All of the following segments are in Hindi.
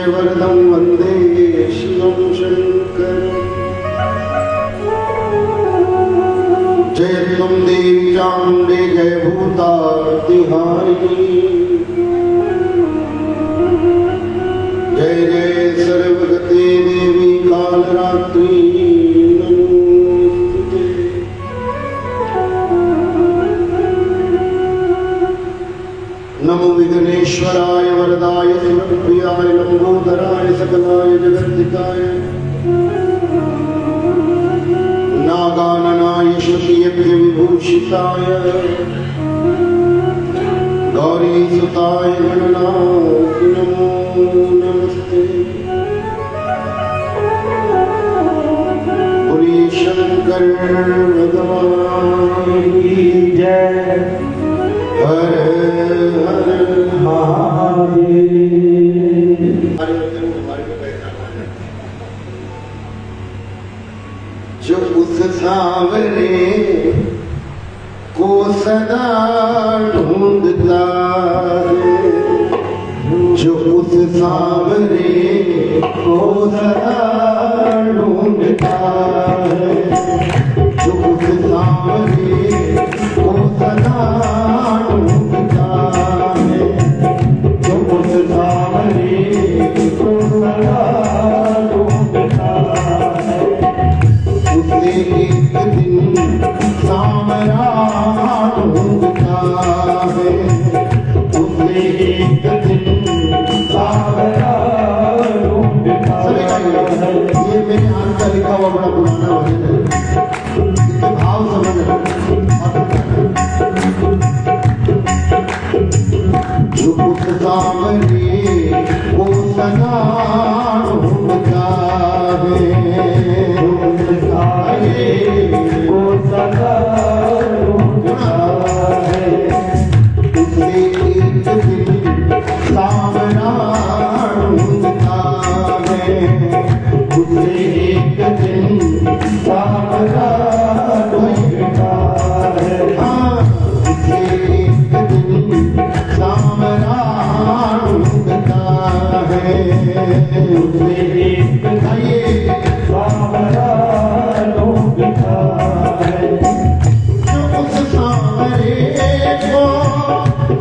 वरदं वन्दे शिवं शङ्करम्। जय त्वं देवी चामुण्डे जय भूतातिहारिणी। जय जय सर्वगते देवी कालरात्रि नमोस्तुते। नमो विघ्नेश्वराय वरदाय सुरप्रियाय लंबोदराय सकलाय जगद्धिताय नागाननाय श्रुतियज्ञ विभूषिताय गौरीसुताय गणनाथ नमो नमस्ते। बोलिए शंकर भगवान की जय। हर हर महादेव। जो उस सांवरे को सदा ढूंढता है, जो उस सांवरे को सदा ढूंढता है, जो उस सांवरे को सदा ढूंढता है, जो उस सांवरे को सदा ढूंढता है, उसे एक दिन सांवरा ढूंढता है, उसे एक दिन सांवरा ढूंढता है। ये मेरे हाथ का लिखा हुआ बड़ा पुराना भजन है, इसके भाव समझ जो उस सांवरे वो सदा ढूंढता है, वो सदा ढूंढता है, उसे एक दिन सांवरा ढूंढता है, उसे एक दिन सांवरा ढूंढता है। हाँ, उसे एक दिन सांवरा ढूंढता है, उसे एक सांवरा ढूंढता है। जो उस सांवरे को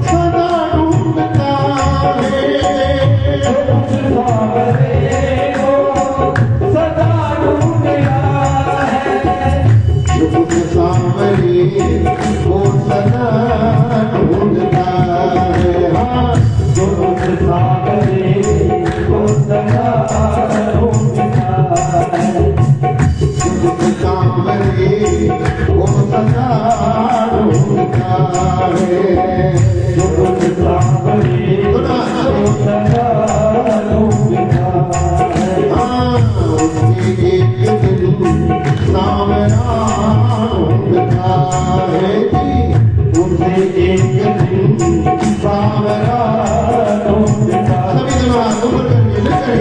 सदा ढूंढता है, जो उस सांवरे को सदा ढूंढता है, जो उस सांवरे को सदा ढूंढता है। हाँ, जो उस सांवरे को सदा ढूंढता है, जो उस सांवरे को सदा ढूंढता है, जो उस सांवरे को सदा ढूंढता है। हाँ, उसे एक दिन सांवरा ढूंढता है जी, उसे एक दिन सांवरा ढूंढता। सभी दोनों हाथ ऊपर करके लेकर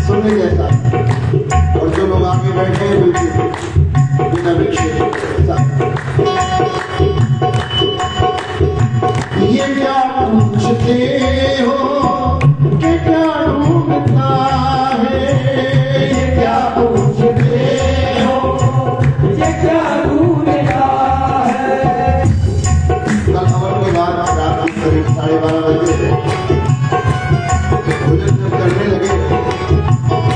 सुनने जैसा, और जो लोग आगे बैठे हैं बिल्कुल बिना विषय ये क्या पूछते हो कि क्या ढूंढता है, ये क्या पूछते हो ये क्या ढूंढता है। कल खबर के बाद रात करीब 12:30 बजे भोजन जब करने लगे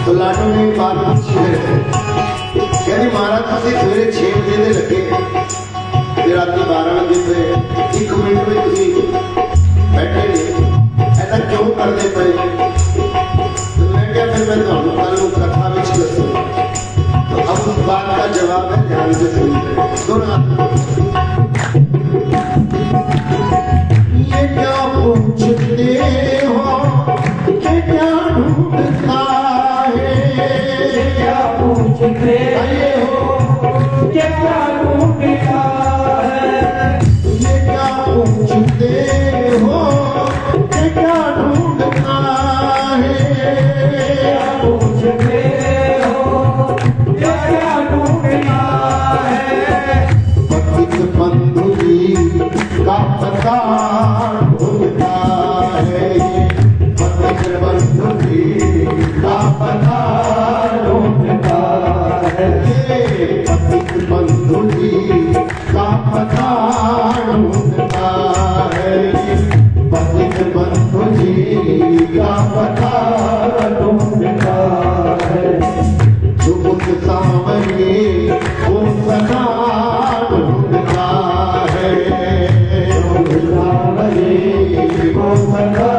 तो लाडो ने बात पूछी है, कहते महाराज तुझे सवेरे 6 बजे दे लगे फिर रात 12 बजे पे 1 मिनट में तुझे बैठे नहीं, ऐसा क्यों करते पे। तो मैं क्या फिर मैं तो कल कथा में दसूंगा, तो अब उस बात का जवाब है ध्यान से सुनते दोनों। आइए हो ये क्या ढूंढता है, ये क्या पूछते हो, ये क्या ढूंढता है, पूछते हो ये क्या ढूंढता है, पतित बंधु जी का पता ढूंढता है, पतित बंधु जी का पता ढूंढता है, ये पतित बंधु जी का पता ढूंढता है, पतित बंधु जी का पता ढूंढता है, जो उस सामने वो सदा ढूंढता है, सावरे को सदा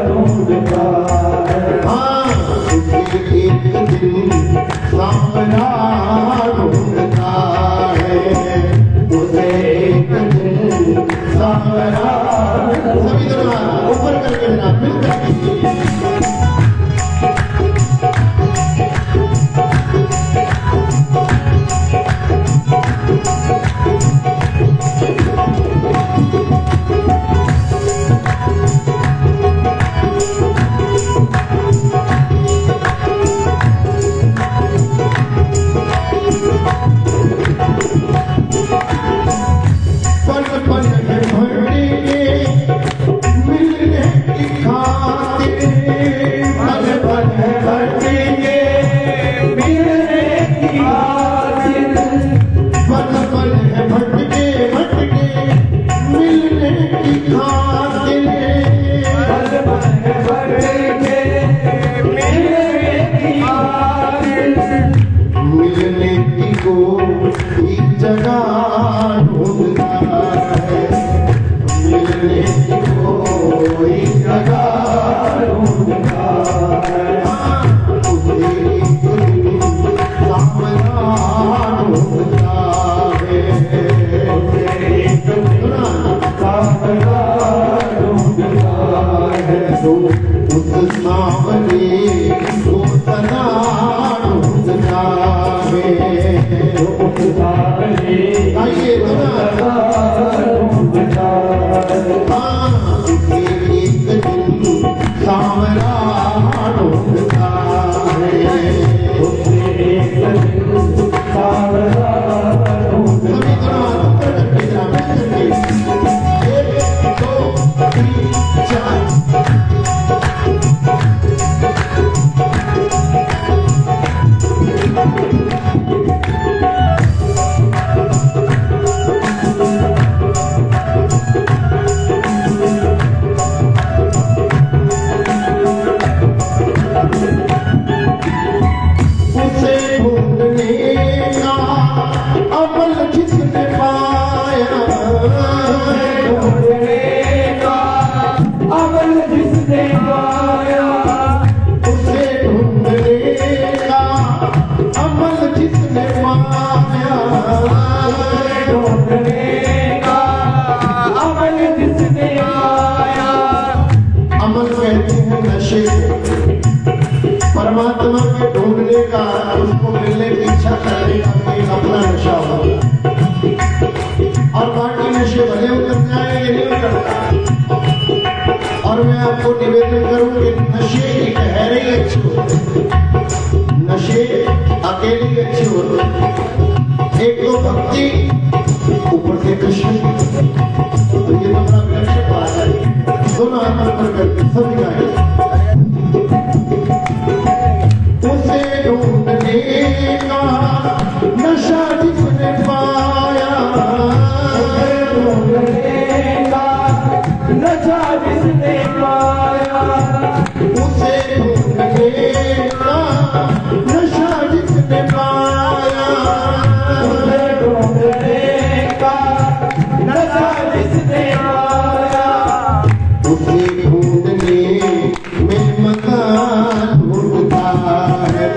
ढूंढता है, हाँ उसे एक दिन सामना ढूंढता है, उसे एक दिन सामना। सभी दोनों ऊपर करके ना मिलकर पल पल है भटके मिलने की खातिर, पल पल भटके मिलने की खातिर, पल पल है भटके मिलने की खातिर, पल पल भटके मिलने की खातिर, मिलने की कोई जगह ढूंढता है, मिलने की कोई जगह ढूंढता है, उसे एक दिन सामना ढूंढता है, एक दिन सावरा ढूंढता है, तो उस सामने वो सदा ढूंढता है। सावरे आइए दोनों ढूंढता है, हाँ उसे एक दिन सामना ढूंढता है, उसे एक दिन सावरा ढूंढता सभी दोनों ऊपर करके जरा मिल करके 1 2 3 4 उसे ढूंढने का अमल जिसने पाया, ढूंढने का अमल जिसने पाया, उसे ढूंढने का अमल जिसने पाया, ढूंढने का अमल जिसने पाया, अमल कहते हैं नशे, परमात्मा के ढूंढने का, उसको मिलने की इच्छा करने का एक अपना नशा होगा, और बाकी नशे भले उतर जाए ये नहीं उतरता। और मैं आपको निवेदन करूं कि नशे की गहरे ही अच्छी होते हैं, नशे अकेले ही अच्छे होते हैं, एक तो भक्ति ऊपर से कृष्ण, तो ये तो बड़ा विलक्षण बात है। दोनों हाथ ऊपर करके सभी गाएं। उसे ढूंढने का नशा जिसने पाया, ढूंढने का नशा जिसने पाया, उसे ढूंढने का नशा जिसने पाया, उसे ढूंढने का नशा जिसने पाया, उसे ढूंढने में मकान ढूंढता है,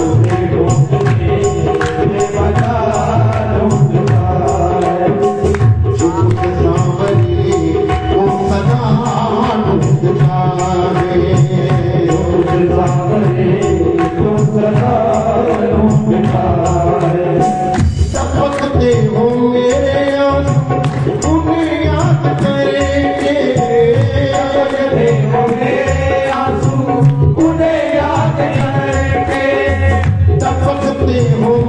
उसे ढूंढने में मजा ढूंढता है, जो उस सांवरे वो सदा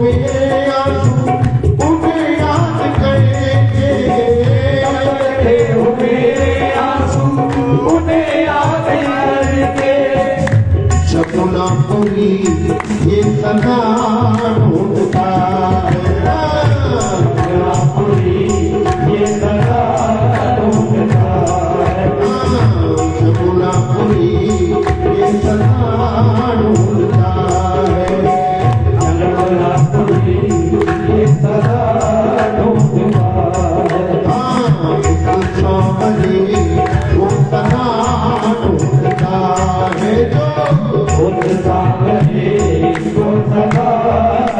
मेरे आंसू उन्हें याद करेंगे, रखे हो मेरे आंसू उन्हें याद करके, सपना पूरी ये सदा ढूंढता है, पूरी ये सदा ढूंढता है, सपना पूरी ये सदा ढूंढता है, पूरी ये सदा ढूंढता है, वो सदा ढूंढता है जो उस सामने वो सदा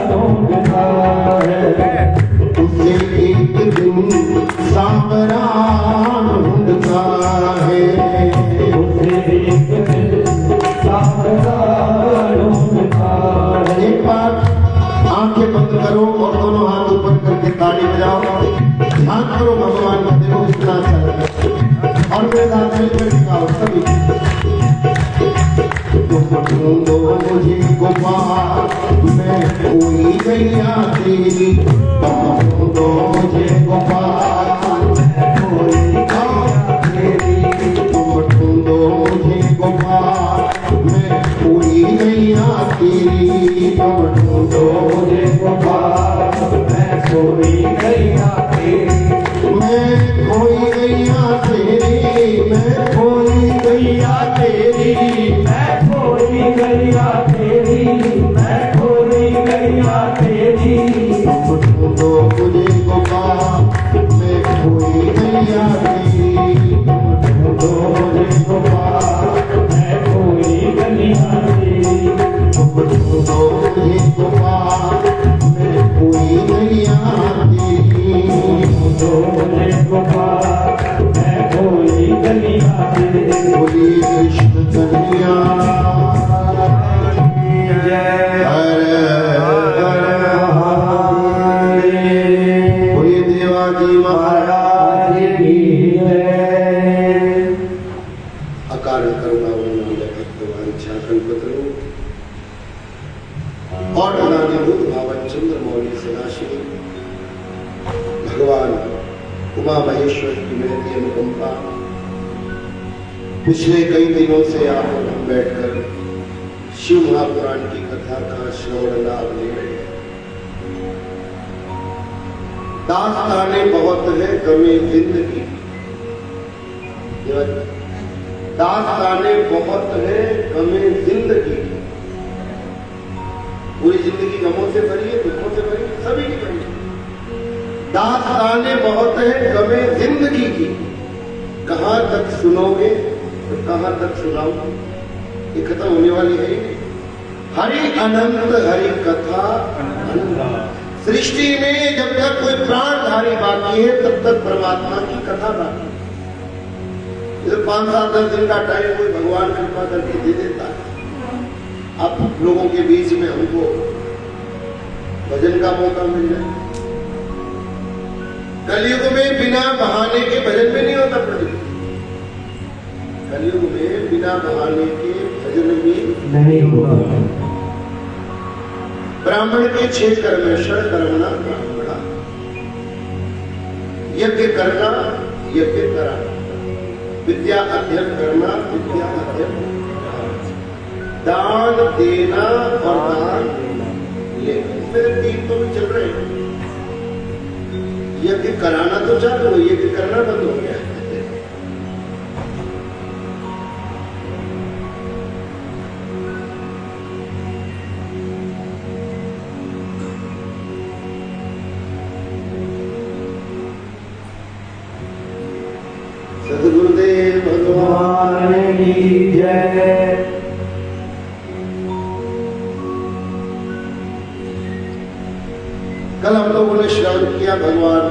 ढूंढता है, उसे एक दिन सामरा ढूंढता है, उसे एक दिन सामना ढूंढता है। एक बार आंखें बंद करो और दोनों हाथ ऊपर करके ताली बजाओ, ध्यान करो भगवान का, देखो कितना अच्छा लगता है। और मेरे साथ मिलकर दिखाओ सभी। तुम ढूंढो मुझे गोपाल, मैं कोई गैया तेरी, तुम ढूंढो मुझे गोपाल, मैं कोई गैया तेरी, तुम ढूंढो मुझे गोपाल, मैं कोई गैया तेरी, तुम ढूंढो मुझे गोपाल, मैं कोई गैया तेरी, मैं कोई गैया तेरी, मैं कोई गैया तेरी, मैं कोई गैया तेरी, मैं कोई गैया तेरी, तुम ढूंढो मुझे गोपाल, मैं कोई गैया तेरी, तुम ढूंढो मुझे गोपाल, मैं कोई गैया तेरी, तुम ढूंढो मुझे गोपाल, मैं कोई गैया तेरी, तो मुझे गोपाल, मैं कोई गैया तेरी। बोलिए कृष्ण कन्हैया जय हर हर महादेव, बोलिए देवाजी महाराज महाराज की जय। अकारण करुणावर्ण भगवान छाकल्पतरु और अनादिभूत भावन चंद्र मौली सदाशिव भगवान उमा महेश्वर की महती अनुकंपा, पिछले कई दिनों से आप और हम बैठकर शिव महापुराण की कथा का श्रवण लाभ ले रहे हैं। दास्ताने बहुत है गमे जिंदगी, दास्ताने बहुत है गमे जिंदगी, पूरी जिंदगी गमों से भरी है, दुखों से भरी है, सभी की भरी है। दास्ताने बहुत है गमे जिंदगी की, कहां तक सुनोगे तो कहां तक सुनाओगे, ये खत्म होने वाली है ही नहीं। हरि अनंत हरि कथा अनंत, सृष्टि में जब तक कोई प्राणधारी बाकी है तब तक परमात्मा की कथा बाकी है। 5-7-10 दिन का टाइम कोई भगवान कृपा करके दे देता है, आप लोगों के बीच में हमको भजन का मौका मिल जाए। कलयुग में बिना बहाने के भजन में नहीं होता प्रदीप, कलयुग में बिना बहाने के भजन में नहीं हुआ। ब्राह्मण के 6 कर्म है, षड कर्मणा ब्राह्मणा, यज्ञ करना यज्ञ कराना, विद्या अध्ययन करना विद्या अध्ययन, दान देना और दान लेना, मेरे 3 तो भी चल रहे हैं। यज्ञ कराना तो चालू है, यज्ञ करना बंद हो गया है। सदगुरुदेव भगवान की जय। कल हम लोगों ने श्रवण किया भगवान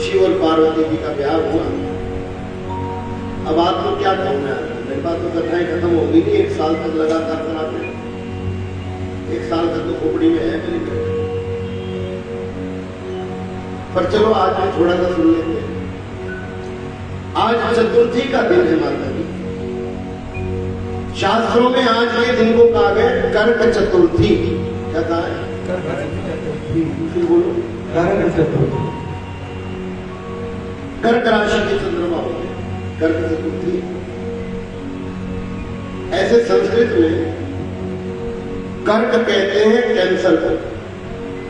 शिव और पार्वती जी का ब्याह हुआ। अब आपको क्या कहना है? मेरे पास तो कथाएं खत्म होगी नहीं, 1 साल तक लगातार कराते हैं, 1 साल तक तो खोपड़ी में है मेरी कथा। पर चलो आज भी थोड़ा सा सुन लेते हैं। आज चतुर्थी का दिन है माता जी, शास्त्रों में आज के दिन को कहा गया कर्क चतुर्थी। क्या कहा है? फिर बोलो। कर्क राशि के चंद्रमा होते हैं, कर्क चतुर्थी। ऐसे संस्कृत में कर्क कहते हैं कैंसर को।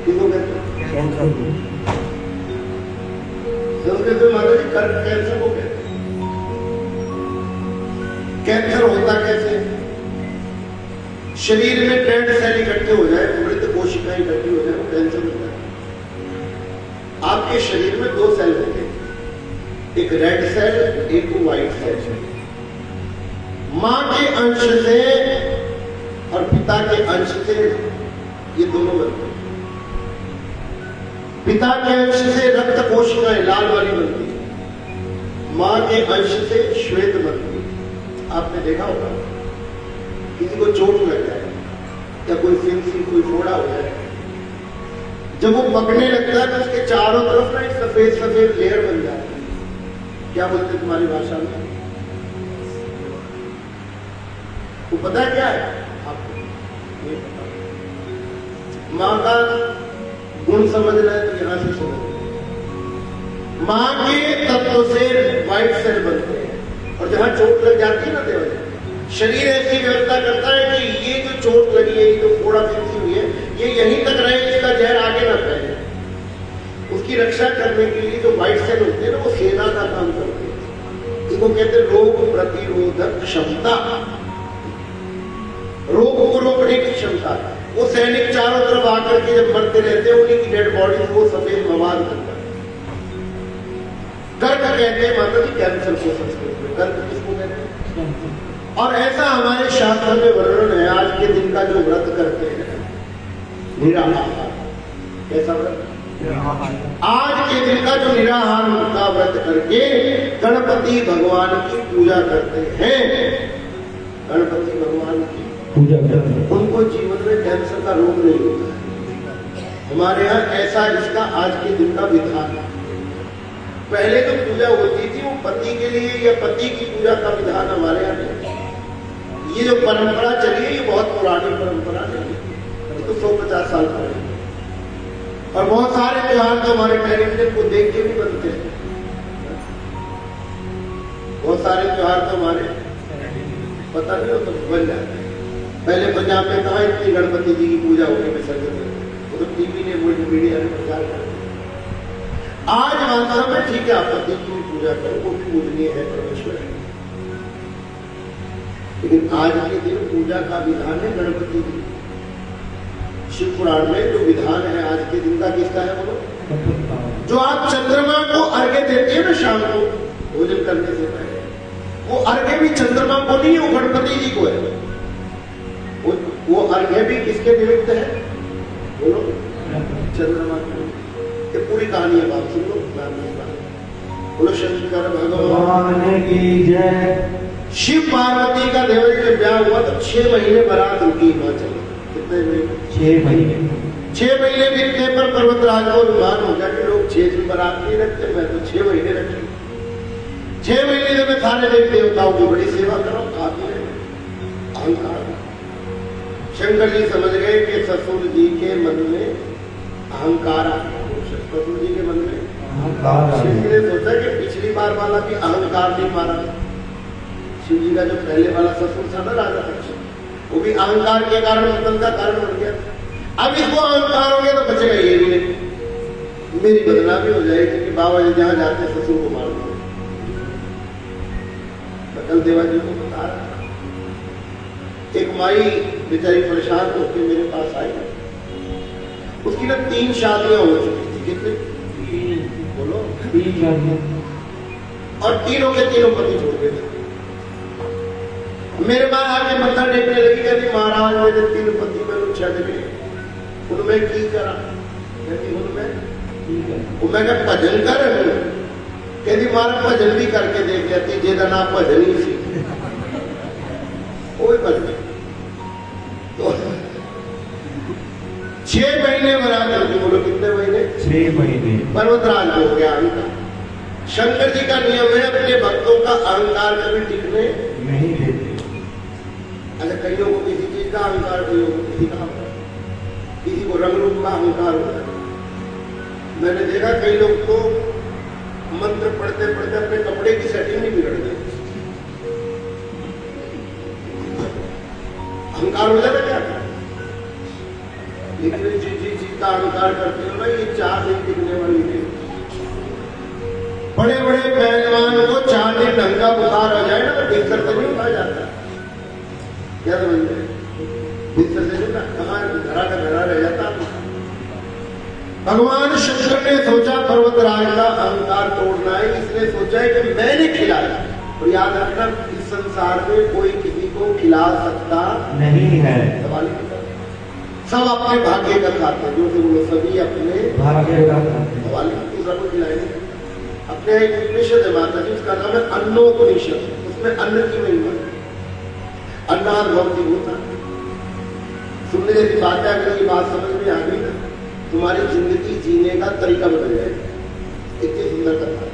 किसको कहते हैं? संस्कृत में माता जी कर्क कैंसर को कहते हैं। कैंसर होता कैसे? शरीर में डेड सेल इकट्ठे हो जाए, मृत कोशिकाएं इकट्ठी हो जाए, कैंसर होता है। आपके शरीर में दो सेल होते हैं, एक रेड सेल, एक व्हाइट सेल। मां के अंश से और पिता के अंश से ये दोनों बनते हैं। पिता के अंश से रक्त कोशिकाएं लाल वाली बनती है, मां के अंश से श्वेत बनती है। आपने देखा होगा किसी को चोट लग जाए या कोई फिंसी, कोई फोड़ा हो जाए, जब वो पकने लगता है तो उसके चारों तरफ ना एक सफेद सफेद लेयर बन जाती है। क्या बोलते तुम्हारी भाषा में? वो पता है क्या है आपको? नहीं पता। मां का गुण समझना है तो यहां से समझ। मां के तत्व से व्हाइट सेल बनते हैं और जहां चोट लग जाती है ना देवल, शरीर ऐसी व्यवस्था करता है कि ये जो चोट लगी है, ये जो फोड़ा फिंसी हुई है, ये यहीं तक रहे, इसका जहर आगे ना फैले। उसकी रक्षा करने के लिए जो व्हाइट सेल होते हैं ना, वो सेना का काम करते हैं। इसको कहते हैं रोग प्रतिरोधक क्षमता, रोग को रोकने की क्षमता। वो सैनिक चारों तरफ आकर के जब मरते रहते हैं, उन्हीं की डेड बॉडी को वो सफेद मवाद बनता है। कर्क कहते हैं माता जी कैंसर को संस्कृत में। कर्क किसको कहते हैं? और ऐसा हमारे शास्त्र में वर्णन है। आज के दिन का जो व्रत करते हैं निराहार, कैसा व्रत? आज के दिन का जो निराहार का व्रत करके गणपति भगवान की पूजा करते हैं, गणपति भगवान की पूजा करते हैं, उनको जीवन में कैंसर का रोग नहीं होता है। हमारे यहाँ ऐसा इसका आज के दिन का विधान है। पहले तो पूजा होती थी वो पति के लिए या पति की पूजा का विधान हमारे यहाँ नहीं। ये जो परंपरा चली है ये बहुत पुरानी परंपरा नहीं है, ये तो 150 साल पुरानी। और बहुत सारे त्योहार तो हमारे टेलीविजन को देख के भी बनते हैं। बहुत सारे त्योहार तो हमारे पता नहीं होता बन जाते हैं। पहले पंजाब में कहा इतनी गणपति जी की पूजा होगी विसर्जन में, वो तो टीवी ने मीडिया ने प्रचार कर दिया। आज मानता में ठीक है, आप पति की भी पूजा करो, वो भी पूजनीय है, परमेश्वर है, लेकिन आज के दिन पूजा का विधान है गणपति जी। शिव पुराण में जो विधान है आज के दिन का किसका है बोलो? जो आप चंद्रमा को अर्घ्य देते हैं ना शाम को भोजन करने से पहले, वो अर्घ्य भी चंद्रमा को नहीं, वो गणपति जी को है। वो अर्घ्य भी किसके निमित्त है बोलो? चंद्रमा को। ये पूरी कहानी है, बात सुन लो। बोलो शंकर भगवान की जय। शिव पार्वती का देवल जब ब्याह हुआ तो 6 महीने बारात रुकी हिमाचल में। कितने महीने? 6 महीने। 6 महीने बीतने पर पर्वतराज को अभिमान हो गया कि लोग 6 दिन बारात नहीं रखते, मैं तो 6 महीने रखी। 6 महीने में मैं सारे देवी देवताओं की बड़ी सेवा करो, खाती रहे। अहंकार। शंकर जी समझ गए कि ससुर जी के मन में अहंकार आ गया। ससुर जी के मन में शिव जी ने सोचा कि पिछली बार वाला भी अहंकार नहीं मारा। शिव जी का जो पहले वाला ससुर था ना राजा परीक्षित, वो भी अहंकार के कारण पतन का कारण बन गया। अब इसको अहंकार हो गया तो बचेगा ये भी नहीं। मेरी बदनामी हो जाएगी कि बाबा जी जहां जाते ससुर को मार दो। कल देवा जी को बता रहा, एक माई बेचारी परेशान होकर मेरे पास आई। उसकी ना 3 शादियां हो चुकी थी। कितने? बोलो 3 शादियां। और तीनों के तीनों पति छोड़ गए थे। मेरे पास आके मत्था टेकने लगी, कहती महाराज मेरे 3 पति मैंने छड़ गए, उनमें की करा? कहती उनमें मैं क्या भजन कर? कहती महाराज भजन भी करके देख जाती, जेदा नाम भजन ही सी कोई भजन। तो 6 महीने बरात होगी। बोलो कितने महीने? 6 महीने। पर्वतराज को हो गया अहंकार। शंकर जी का नियम है अपने भक्तों का अहंकार कभी टिकने नहीं देते। अच्छा, कईयों को किसी चीज का अहंकार, कईयों को किसी का अहंकार। किसी को रंग रूप में अहंकार होता है। मैंने देखा कई लोग तो मंत्र पढ़ते पढ़ते अपने कपड़े की सेटिंग नहीं बिगड़ गई। अहंकार हो जाता क्या? लेकिन जी का अहंकार करते हो ना, ये चार दिन टिकने वाली नहीं। बड़े बड़े पहलवान को 4 दिन ढंग का बुखार हो जाए ना तो बिस्तर से नहीं उठा जाता। क्या समझ रहे? बिस्तर से नहीं, कहाँ घरा का घरा रह जाता। भगवान शंकर ने सोचा पर्वतराज का अहंकार तोड़ना है, इसने सोचा है कि मैंने खिलाया। और याद रखना, इस संसार में कोई किसी को खिला सकता नहीं है। सवाल ही नहीं। सब अपने भाग्य का खाते हैं, जो से बोलो सभी अपने भाग्य का खाते हैं। सवाल ही दूसरा को खिलाएंगे। अपने एक उपनिषद है माता जी, उसका नाम है अन्नोपनिषद। उसमें अन्न की महिमा, अन्नाद भक्ति होता। सुनने जैसी बात है, अगर ये बात समझ में आ गई ना, तुम्हारी जिंदगी जीने का तरीका बदल जाएगा। इतनी सुंदर कथा।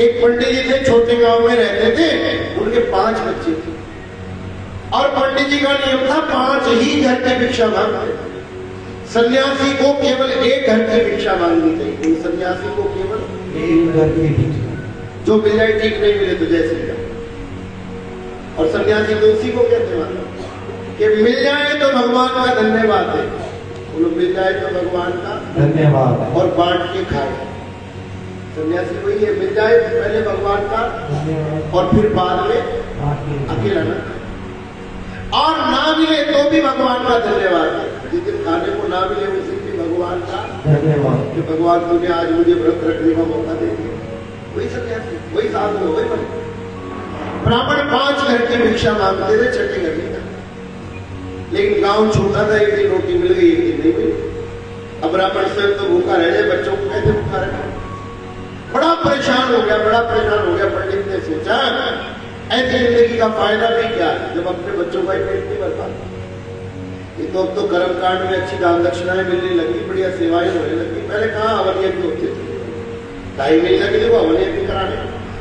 एक पंडित जी थे, छोटे गांव में रहते थे, उनके 5 बच्चे थे और पंडित जी का नियम था 5 ही घर की भिक्षा मांगते। सन्यासी को केवल एक घर की भिक्षा मांगनी चाहिए। सन्यासी को केवल एक घर की भिक्षा, जो मिल जाए, ठीक नहीं मिले तो जैसे मिला। और सन्यासी तो उसी को कहते हैं कि मिल जाए तो भगवान का धन्यवाद है, बोलो मिल जाए तो भगवान का धन्यवाद है। और बांट के खाए। सन्यासी वही है, मिल जाए तो पहले भगवान का धन्यवाद और फिर बाद में अकेला ना, और ना मिले तो भी भगवान का धन्यवाद है। जिस दिन खाने को ना मिले उस दिन भी भगवान का धन्यवाद। कि भगवान तूने आज मुझे व्रत रखने का मौका दे दिया। वही सन्यासी, वही साधु, वही बने। ब्राह्मण 5 घर की भिक्षा मांगते थे, छठे घर की। लेकिन गांव छोटा था, एक दिन रोटी मिल गई, एक दिन नहीं मिली। अब ब्राह्मण स्वयं तो भूखा रह जाए, बच्चों को कैसे भूखा रहे? बड़ा परेशान हो गया, बड़ा परेशान हो गया। पंडित ने सोचा ऐसी जिंदगी का फायदा भी क्या है जब अपने बच्चों का ही पेट नहीं भर पाता। ये तो अब तो कर्म कांड में अच्छी दान दक्षिणाएं मिलने लगी, बढ़िया सेवाएं होने लगी। पहले कहाँ हवन यज्ञ होते थे, टाइम नहीं लगे वो हवन यज्ञ कराने।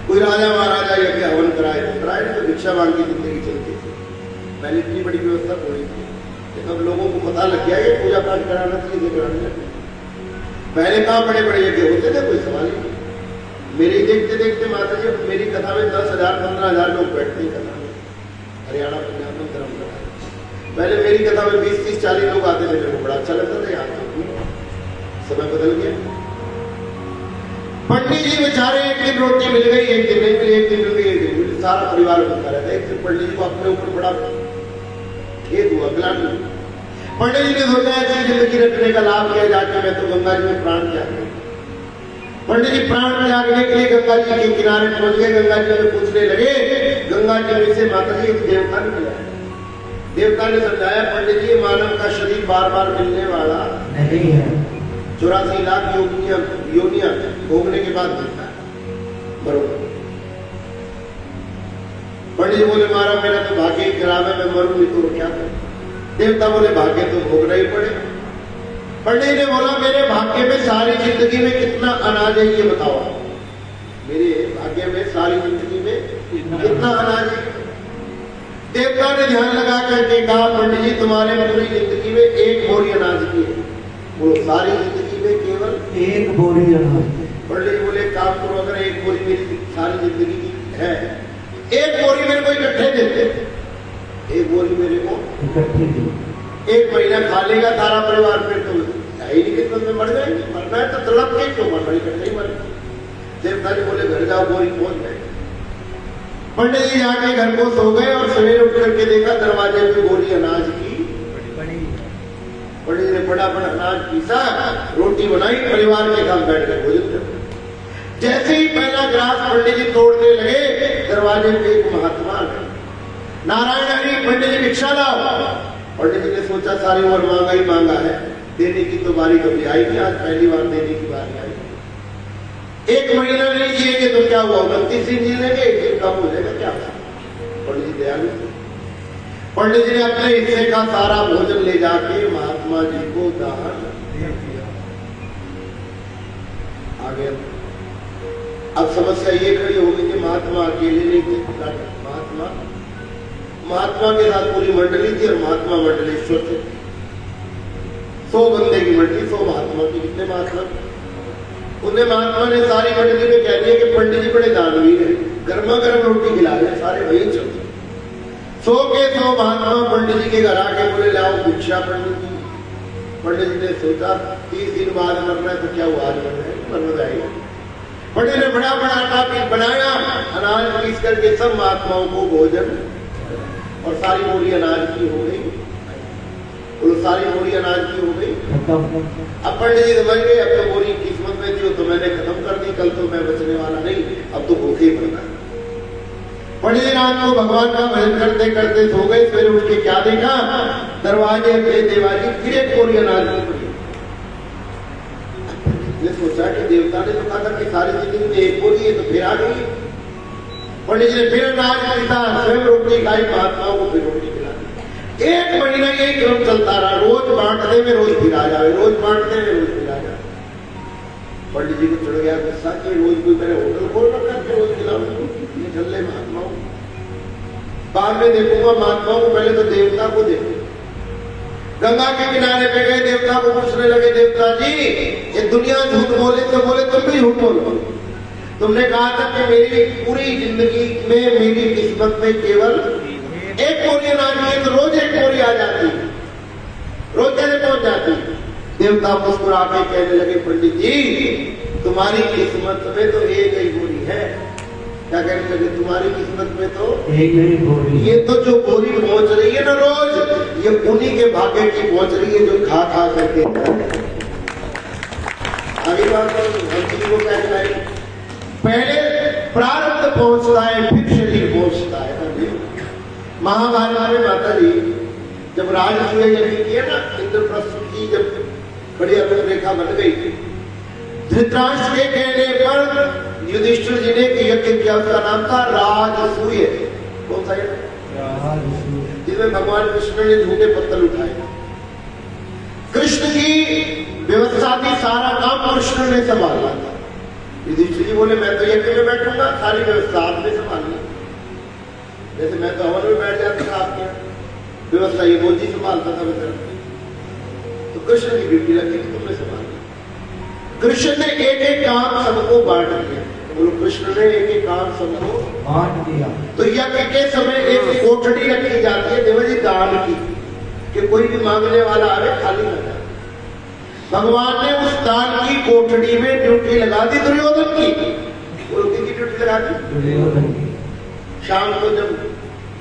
कोई राजा महाराजा यज्ञ हवन कराए तो भिक्षा मांग की जिंदगी चलती थी। पहले इतनी बड़ी व्यवस्था हो रही थी, लेकिन अब लोगों को पता लग गया कि पूजा पाठ कराना चाहिए, कराने लगे। पहले कहाँ बड़े बड़े यज्ञ होते थे, कोई सवाल ही नहीं। मेरे देखते देखते माता जी, मेरी कथा में 10,000 15,000 लोग बैठते हैं कथा में। हरियाणा पंजाब में धर्म कथा, पहले मेरी कथा में 20 30 40 लोग आते थे। मेरे को बड़ा अच्छा लगता था। यहाँ तो समय बदल गया। पंडित जी बेचारे, एक दिन रोटी मिल गई, एक दिन नहीं मिली, एक दिन मिल गई, एक दिन मिली। सारा परिवार भूखा रहता है। एक दिन पंडित जी को अपने ऊपर बड़ा खेद हुआ, ग्लानि हुई। पंडित जी ने सोचा ऐसी जिंदगी रखने का लाभ क्या, जाके मैं तो गंगा जी में प्राण त्याग गए। पंडित जी प्राण त्यागने के लिए गंगा जी के किनारे पहुंच गए। गंगा जी में पूछने लगे, गंगा जी में से माता जी एक देवता निकला है। देवता ने समझाया, पंडित जी मानव का शरीर बार बार मिलने वाला नहीं है, 84 लाख योनियां भोगने के बाद मिलता है, बरोबर। पंडित जी बोले, महाराज मेरा तो भाग्य ही खराब है, मैं मरूं नहीं तो क्या करूं? देवता बोले, भाग्य तो भोगना ही पड़ेगा। पंडित ने बोला, मेरे भाग्य में सारी जिंदगी में कितना अनाज है ये बताओ। मेरे भाग्य में सारी जिंदगी में कितना अनाज है? देवता ने ध्यान लगा करके कहा, पंडित जी तुम्हारे पूरी जिंदगी में 1 बोरी अनाज की है। बोलो, सारी जिंदगी में केवल 1 बोरी अनाज। पंडित जी बोले, काम करो, अगर 1 बोरी मेरी सारी जिंदगी की है, 1 बोरी मेरे को इकट्ठे देते। 1 बोरी मेरे को इकट्ठे दी, 1 महीना खा लेगा सारा परिवार, फिर तो ही नहीं किस्मत में मर जाएंगे। मरना है तो तड़प के क्यों मरना, इकट्ठे ही मर। देवता जी बोले, घर जाओ, बोरी पहुंच जाएगी। पंडित जी जाके घर को सो गए और सवेरे उठ करके देखा दरवाजे पे बोरी अनाज की पड़ी। पंडित जी ने फटाफट अनाज पीसा, रोटी बनाई, परिवार के साथ बैठ कर भोजन कर। जैसे ही पहला ग्रास पंडित जी तोड़ने लगे, दरवाजे पे एक महात्मा आए। नारायण हरि, पंडित जी भिक्षा लाओ। पंडित जी ने सोचा सारी उम्र मांगा ही मांगा है, देने की तो बारी कभी आई नहीं, आज पहली बार देने की बारी आई। 1 महीना नहीं जिएंगे तो क्या हुआ, 29 दिन जी लेंगे, 1 दिन कम हो जाएगा, क्या? पंडित जी दयालु। पंडित जी ने अपने हिस्से का सारा भोजन ले जाके महात्मा जी को दान दे दिया। आगे अब समस्या ये खड़ी होगी कि महात्मा अकेले नहीं थे, महात्मा के साथ पूरी मंडली थी और महात्मा मंडलेश्वर थे। 100 बंदे की मंडली, 100 महात्मा की। कितने महात्मा? उन्हें महात्मा ने सारी मंडली में कह दिया कि पंडित जी बड़े दानवीर है, गर्मा गर्म रोटी खिला रहे, सारे वही चलते। 100 के 100 महात्मा पंडित जी के घर आके बोले लाओ भिक्षा पंडित जी। पंडित जी ने सोचा 30 दिन बाद मरना है तो क्या हुआ, आज मरना है, मरना जाएगा। पंडित ने बड़ा बड़ा आटा बनाया, अनाज पीस करके सब महात्माओं को भोजन, और सारी बोरी अनाज की हो गई। बोलो सारी बोरी अनाज की हो गई। अब पंडित जी समझ गए अब तो बोरी किस्मत में थी, तो मैंने खत्म कर दी, कल तो मैं बचने वाला नहीं, अब तो भूखे ही मरना। पंडित जी रात को भगवान का भजन करते करते सो गए। फिर उठ के क्या देखा, दरवाजे पे देवाली फिर एक बोरी अनाज की पड़ी। ने सोचा कि देवता ने तो कहा था कि सारी जिंदगी में एक बोरी है, तो फिर आ गई। पंडित जी ने फिर अनाज खरीदा, स्वयं रोटी खाई, महात्माओं को फिर रोटी खिला दी। 1 महीना ये क्रम चलता रहा, रोज बांटने में रोज फिर आ जाए, रोज बांटने में रोज फिर आ जाए। पंडित जी को चढ़ गया गुस्सा कि रोज कोई मेरे होटल खोल रखा है, रोज खिलाऊंगा ये झल्ले महात्माओं। बाद में देखूंगा महात्माओं को, पहले तो देवता को देखूंगा। गंगा के किनारे पे गए, देवता को पूछने लगे, देवता जी ये दुनिया झूठ बोले तो बोले, तुम भी झूठ बोलो। तुमने कहा था कि मेरी पूरी जिंदगी में मेरी किस्मत में केवल 1 बोरी अनाज है, तो रोज 1 बोरी आ जाती, रोज कैसे पहुंच जाती? देवता मुस्कुरा के कहने लगे, पंडित जी तुम्हारी किस्मत में तो 1 ही बोरी है। क्या कहने लगे, तुम्हारी किस्मत में तो 1 ही बोरी। ये तो जो बोरी पहुंच रही है ना रोज, ये उन्हीं के भाग्य की पहुंच रही है जो खा खा करके। अगली बात को क्या कहलाए, पहले प्रारब्ध पहुंचता है फिर शरीर पहुंचता है। महाभारत में माता जी जब राजसूय यज्ञ किया ना, इंद्रप्रस्थ की जब बढ़िया रूपरेखा बन गई, धृतराष्ट्र के कहने पर युधिष्ठिर जी ने यज्ञ किया, उसका नाम था राजसूय। कौन सा यज्ञ? जिसमें भगवान कृष्ण ने झूठे पत्थर उठाए। कृष्ण की व्यवस्था थी, सारा काम कृष्ण ने संभाला था। युधिष्ठिर जी बोले मैं तो यज्ञ में बैठूंगा, सारी व्यवस्था आपने संभालनी। जैसे मैं तो हवन में बैठ जाता था, आपके व्यवस्था ये मोदी संभालता था बेचारा, तो कृष्ण की ड्यूटी लगी थी, तुमने संभाली। कृष्ण ने एक एक काम सबको बांट दिया। बोलो कृष्ण ने एक एक काम सबको बांट दिया। तो यज्ञ के समय एक कोठड़ी रखी जाती है देव जी दान की, कि कोई भी मांगने वाला आवे खाली न जाए। भगवान ने उस दान की कोठड़ी में ड्यूटी लगा दी दुर्योधन की। बोलो किसकी ड्यूटी लगा दी? दुर्योधन की। शाम को जब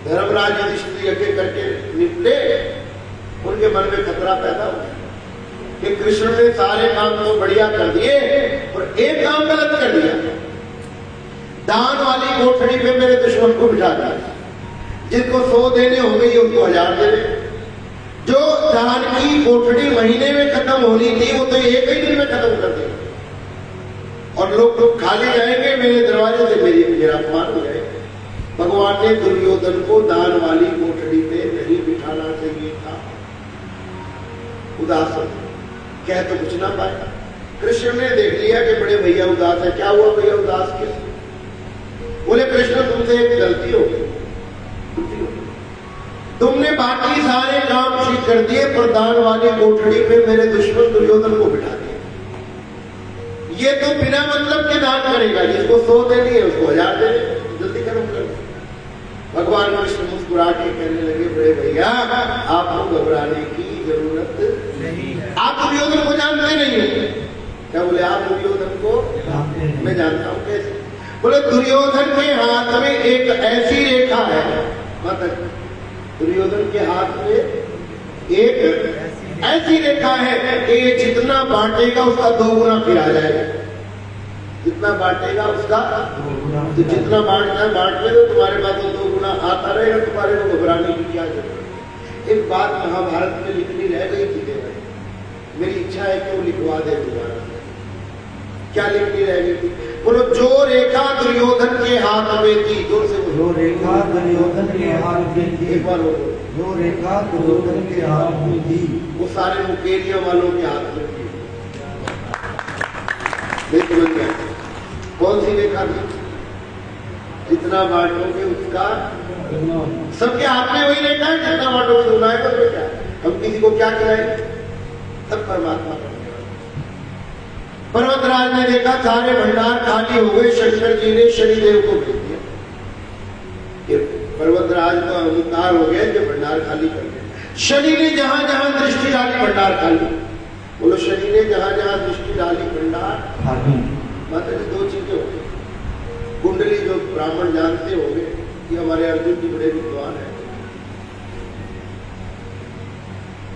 धर्मराज युधिष्ठिर यज्ञ करके निकले, उनके मन में खतरा पैदा हुआ कि कृष्ण ने सारे काम तो बढ़िया कर दिए और एक काम गलत कर दिया। दान वाली कोठड़ी पे मेरे दुश्मन को बिठा दिया। जिनको 100 देने होंगे ये उनको 1000 देने। जो दान की कोठड़ी महीने में खत्म होनी थी वो तो एक ही दिन में खत्म कर देंगे, और लोग खाली जाएंगे, मेरे दरवाजे से मेरा अपमान हो जाएगा। भगवान ने दुर्योधन को दान वाली कोठड़ी पे नहीं बिठाना चाहिए था। उदास कह तो कुछ ना पाए। कृष्ण ने देख लिया कि बड़े भैया उदास है। क्या हुआ भैया उदास क्यों? बोले कृष्ण तुमसे एक गलती हो गई, तुमने बाकी सारे काम ठीक कर दिए, पर दान वाली कोठड़ी पे मेरे दुश्मन दुर्योधन को बिठा दिया। ये तो बिना मतलब के दान करेगा, जिसको 100 देनी है उसको 1000 देने, जल्दी खत्म कर। भगवान कृष्ण मुस्कुरा के कहने लगे, बड़े भैया आपको घबराने की जरूरत नहीं है। आप दुर्योधन को जानते नहीं हो। क्या बोले? आप दुर्योधन को? मैं जानता हूं। कैसे? बोले दुर्योधन के हाथ में एक ऐसी रेखा है, मतलब दुर्योधन के हाथ में एक ऐसी रेखा है कि ये जितना बांटेगा उसका 2 गुना फिर आ जाएगा। जितना बांटेगा उसका, तो जितना बांटना है बांट ले, तो तुम्हारे पास तो 2 गुना आता रहेगा। तुम्हारे को घबराने की क्या जरूरत? एक बात महाभारत में लिखनी रह गई थी देवा, मेरी इच्छा है कि वो लिखवा दे दोबारा। क्या लिखनी रह गई थी? बोलो जो रेखा दुर्योधन के हाथ में थी, जोर से बोलो। जो रेखा दुर्योधन के हाथ में थी। एक बार बोलो। जो रेखा दुर्योधन के हाथ में थी, वो सारे मुकेरिया वालों के हाथ में थी। नहीं समझ गया? कौन सी रेखा थी? जितना बांटोगे उसका, सबके हाथ में वही रेखा है। जितना बांटोगे उतना आएगा। तो क्या हम किसी को क्या खिलाएंगे? तब परमात्मा का पर्वतराज ने देखा सारे भंडार खाली हो गए। शंकर जी ने शनिदेव को भेज दिया कि पर्वतराज का अहंकार हो गया कि भंडार खाली कर दिया। शनि ने जहां जहां दृष्टि डाली भंडार खाली। बोलो, शनि ने जहां जहां दृष्टि डाली भंडार खाली। मतलब दो चीजें हो गई। कुंडली जो ब्राह्मण जानते होंगे कि हमारे अर्जुन जी बड़े विद्वान है।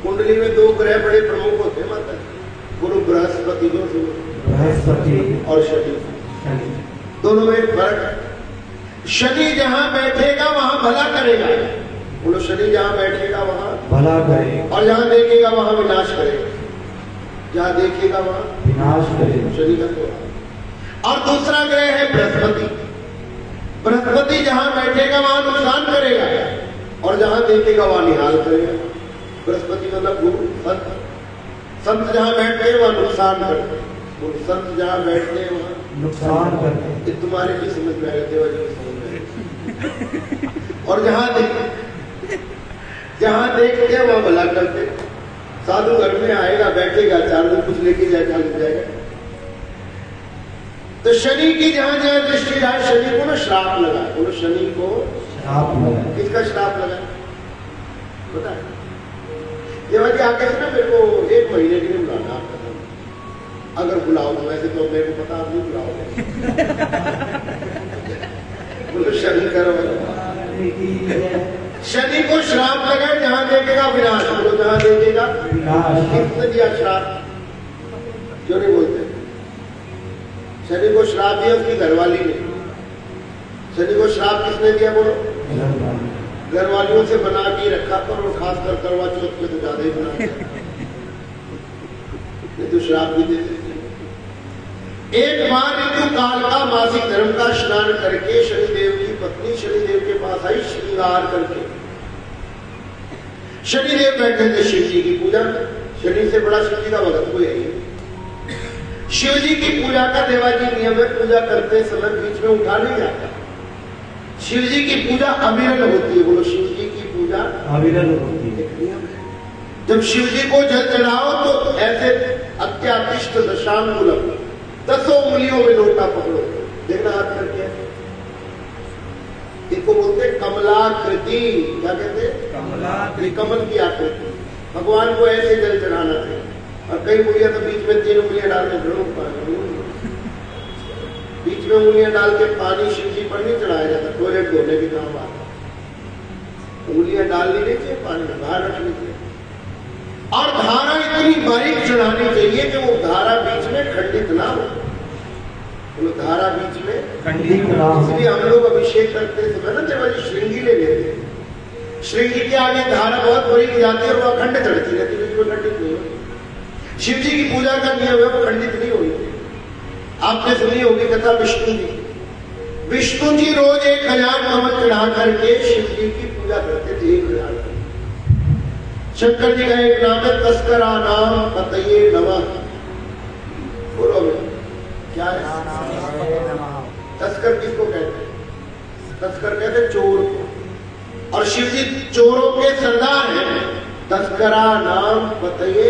कुंडली में दो ग्रह बड़े प्रमुख होते हैं माता जी, गुरु बृहस्पति जो बृहस्पति और शनि। दोनों में फर्क है। शनि जहां बैठेगा वहां भला करेगा। बोलो, शनि जहां बैठेगा वहां भला करेगा और जहां देखेगा वहां विनाश करेगा। जहां देखेगा वहां विनाश करेगा। शनि का तो। और दूसरा ग्रह है बृहस्पति। बृहस्पति जहां बैठेगा वहां नुकसान करेगा और जहां देखेगा वहां निहाल करेगा। बृहस्पति मतलब गुरु संत। संत जहां बैठते हैं वहां नुकसान करते हैं। संत जहां बैठते हैं वहां नुकसान करते हैं। ये तुम्हारे भी समझ में आएगा, देवा जी को समझ में आएगा। और जहां देखते हैं वहां भला करते हैं। साधु घर में आएगा, बैठेगा, 4 दिन कुछ लेके जाएगा, लग जाएगा। तो शनि की जहां जहां दृष्टि जाए, शनि को ना श्राप लगा। बोलो, शनि को श्राप लगा। किसका श्राप लगा पता है? देवा जी आगे से ना मेरे को 1 महीने के लिए बुलाना आपका। अगर बुलाओ तो, वैसे तो मेरे को पता आप नहीं बुलाओगे। बोलो, शनि करो। शनि को श्राप लगा, जहां देखेगा विनाश। बोलो, जहां देखेगा विनाश। किसने दिया श्राप? क्यों नहीं बोलते? शनि को श्राप दिया उसकी घरवाली ने। शनि को श्राप किसने दिया? बोलो, घरवालियों से बना के रखा कर, और खासकर करवा चौथ पे तो ज्यादा ही बना। ये तो श्राप भी देते। एक बार ऋतु काल का मासिक धर्म का स्नान करके शनिदेव की पत्नी शनिदेव के पास आई श्रृंगार करके। शनिदेव बैठे थे शिव जी की पूजा। शनि से बड़ा शिव जी का भगत कोई है। शिव जी की पूजा का देवाजी नियम है, पूजा करते समय बीच में उठा नहीं जाता। शिव जी की पूजा अविरल होती है। बोलो, शिव जी की पूजा अविरल होती है। एक नियम है। जब शिव जी को जल चढ़ाओ तो ऐसे अत्यातिष्ठ दशांगुलम 10 उंगलियों में लोटा पकड़ो। देखना हाथ करके, इसको बोलते कमलाकृति। क्या कहते हैं? कमलाकृति। कमल की आकृति। भगवान को ऐसे जल चढ़ाना चाहिए। और कई उंगलियां तो बीच में 3 उंगलियां डाल के बीच में उंगलियां डाल के पानी शिव जी पर नहीं चढ़ाया जाता। टॉयलेट धोने की काम आता। उंगलियां डालनी नहीं चाहिए, पानी में बाहर रखनी चाहिए। और धारा इतनी बारीक चढ़ानी चाहिए कि वो धारा बीच में खंडित ना हो। तो धारा बीच में खंडित ना हो। इसलिए हम लोग अभिषेक करते समय ना जब श्रृंगी ले लेते हैं, श्रृंगी के आगे धारा बहुत बारीक जाती है और वो अखंड चढ़ती रहती है, बीच में खंडित नहीं होती। शिव जी की पूजा का नियम है, वो खंडित नहीं होगी। आपने सुनी होगी कथा विष्णु जी। विष्णु जी रोज 1000 कमल चढ़ा करके शिव जी की पूजा करते थे। 1000। शंकर जी का एक नाम है तस्करा नाम पतये नमः। बोलो क्या है? तस्कर किसको कहते हैं? तस्कर कहते हैं चोर को। और शिव जी चोरों के सरदार हैं। तस्करा नाम पतये।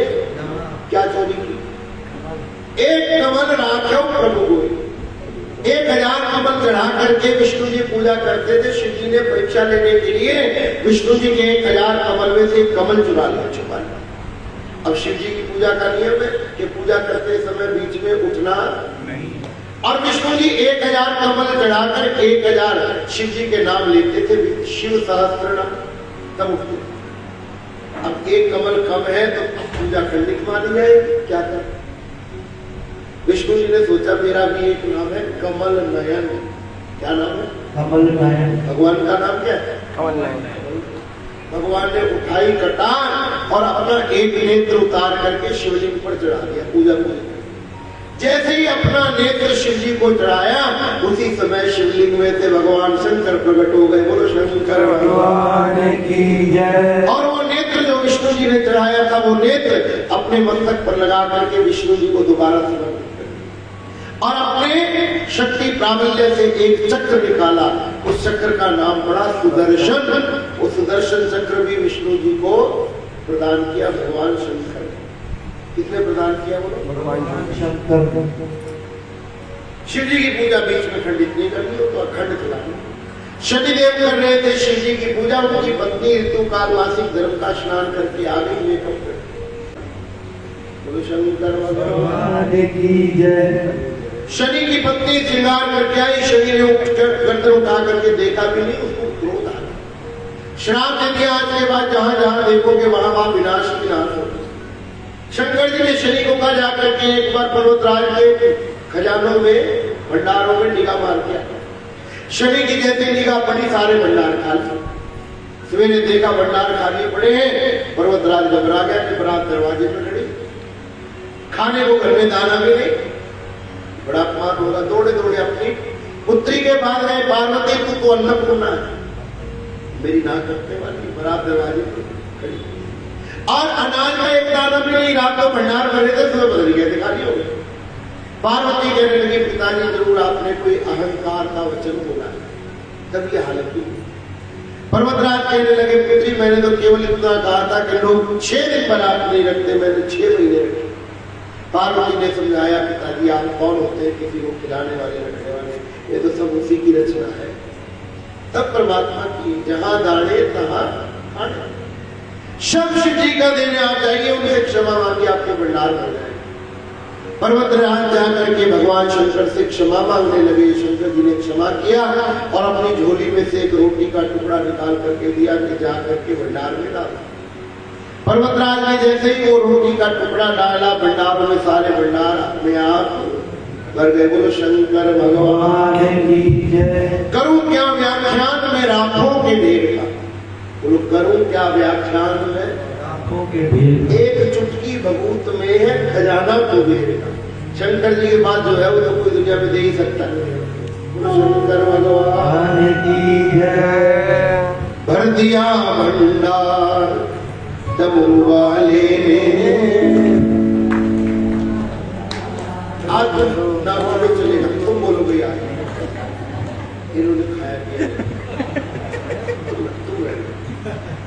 क्या चोरी की? एक कमल राख्यो प्रभु गोई। 1000 कमल चढ़ा करके विष्णु जी पूजा करते थे। शिव जी ने परीक्षा लेने के लिए विष्णु जी के 1000 कमल में से एक कमल चुरा लिया, छुपा लिया। अब शिव जी की पूजा का नियम है कि पूजा करते समय बीच में उठना नहीं। और विष्णु जी 1000 कमल चढ़ाकर 1000 शिव जी के नाम लेते थे, शिव सहस्त्र नाम, तब उठते। अब एक कमल कम है तो पूजा खंडित मानी जाएगी, क्या कर? विष्णु जी ने सोचा मेरा भी एक नाम है कमल नयन। क्या नाम है? कमल नयन। भगवान का नाम क्या है? कमल नयन। भगवान ने उठाई कटार और अपना एक नेत्र उतार करके शिवलिंग पर चढ़ा दिया। पूजा पूरी जैसे ही अपना नेत्र शिव जी को चढ़ाया, उसी समय शिवलिंग में से भगवान शंकर प्रकट हो गए। बोलो शंकर भगवान की जय। और वो नेत्र जो विष्णु जी ने चढ़ाया था, वो नेत्र अपने मस्तक पर लगा करके विष्णु जी को दोबारा समर्पित और अपने शक्ति प्राबल्य से एक चक्र निकाला। उस चक्र का नाम पड़ा सुदर्शन। वो सुदर्शन चक्र भी विष्णु जी को प्रदान किया भगवान शंकर ने। किसने प्रदान किया बोलो? भगवान शंकर। शिव जी की पूजा बीच में खंडित नहीं करनी हो तो अखंड चलानी। शनिदेव कर रहे थे शिव जी की पूजा, उनकी पत्नी ऋतुकाल मासिक धर्म का स्नान करके आ गई मेकअप कर। बोलो शंकर भगवान की जय। शनि की पत्नी श्रृंगार करके आई, शनि ने गर्दन उठा करके देखा भी नहीं, उसको क्रोध आ गया। श्राप दे दिया, आज के बाद जहां जहां देखोगे वहां वहां विनाश ही विनाश होगा। शंकर जी ने शनि को कहा जाकर के एक बार पर्वतराज के खजानों में भंडारों में निगाह मार दिया। शनि की जैसे निगाह पड़ी, सारे भंडार खाली। सवेरे देखा भंडार खाली पड़े हैं, पर्वतराज घबरा गया कि बरात दरवाजे पर खड़ी, खाने को घर में दाना भी नहीं, बड़ा अपमान होगा। दौड़े दौड़े अपनी पुत्री के पास गए, पार्वती तू तो अन्नपूर्णा है, मेरी ना करने वाली, बरात दरवाजे पर खड़ी, और अनाज में एक दाना भी नहीं। रात को भंडार भरे थे, सुबह बदल गए थे, खाली हो गए। पार्वती कहने लगी पिताजी जरूर आपने कोई अहंकार का वचन बोला है, तब ये हालत हुई। पर्वतराज कहने लगे पुत्री मैंने तो केवल इतना कहा था कि लोग 6 दिन पर आप नहीं रखते, मैंने 6 महीने रखे। पार्वती ने समझाया पिताजी आप कौन होते हैं किसी को खिलाने वाले रखने वाले, ये तो सब उसी की रचना है। तब परमात्मा की जहां दाड़े तहां खाने। शब शिव जी का देने आप जाइए, उनसे क्षमा मांगिए, आपके भंडार भर जाए। पर्वतराज जाकर के भगवान शंकर से क्षमा मांगने लगे। शंकर जी ने क्षमा किया और अपनी झोली में से एक रोटी का टुकड़ा निकाल करके दिया कि जा करके भंडार में डाला। पर्वतराज ने जैसे ही वो रोटी का टुकड़ा डाला, भंडारों में सारे भंडार अपने आप भर गए। बोलो शंकर भगवान की जय। करूं क्या व्याख्यान में राखों के ढेर का, बोलो करूं क्या व्याख्यान में राखों के ढेर। एक चुटकी भभूत में है खजाना कुबेर का। शंकर जी के बाद जो है वो तो कोई दुनिया में दे ही सकता नहीं। बोलो शंकर भगवान की जय। भर दिया भंडार डमरू वाले ने, आज ना बोलो चलेगा, तुम बोलोगे यार, इन्होंने खाया पिया।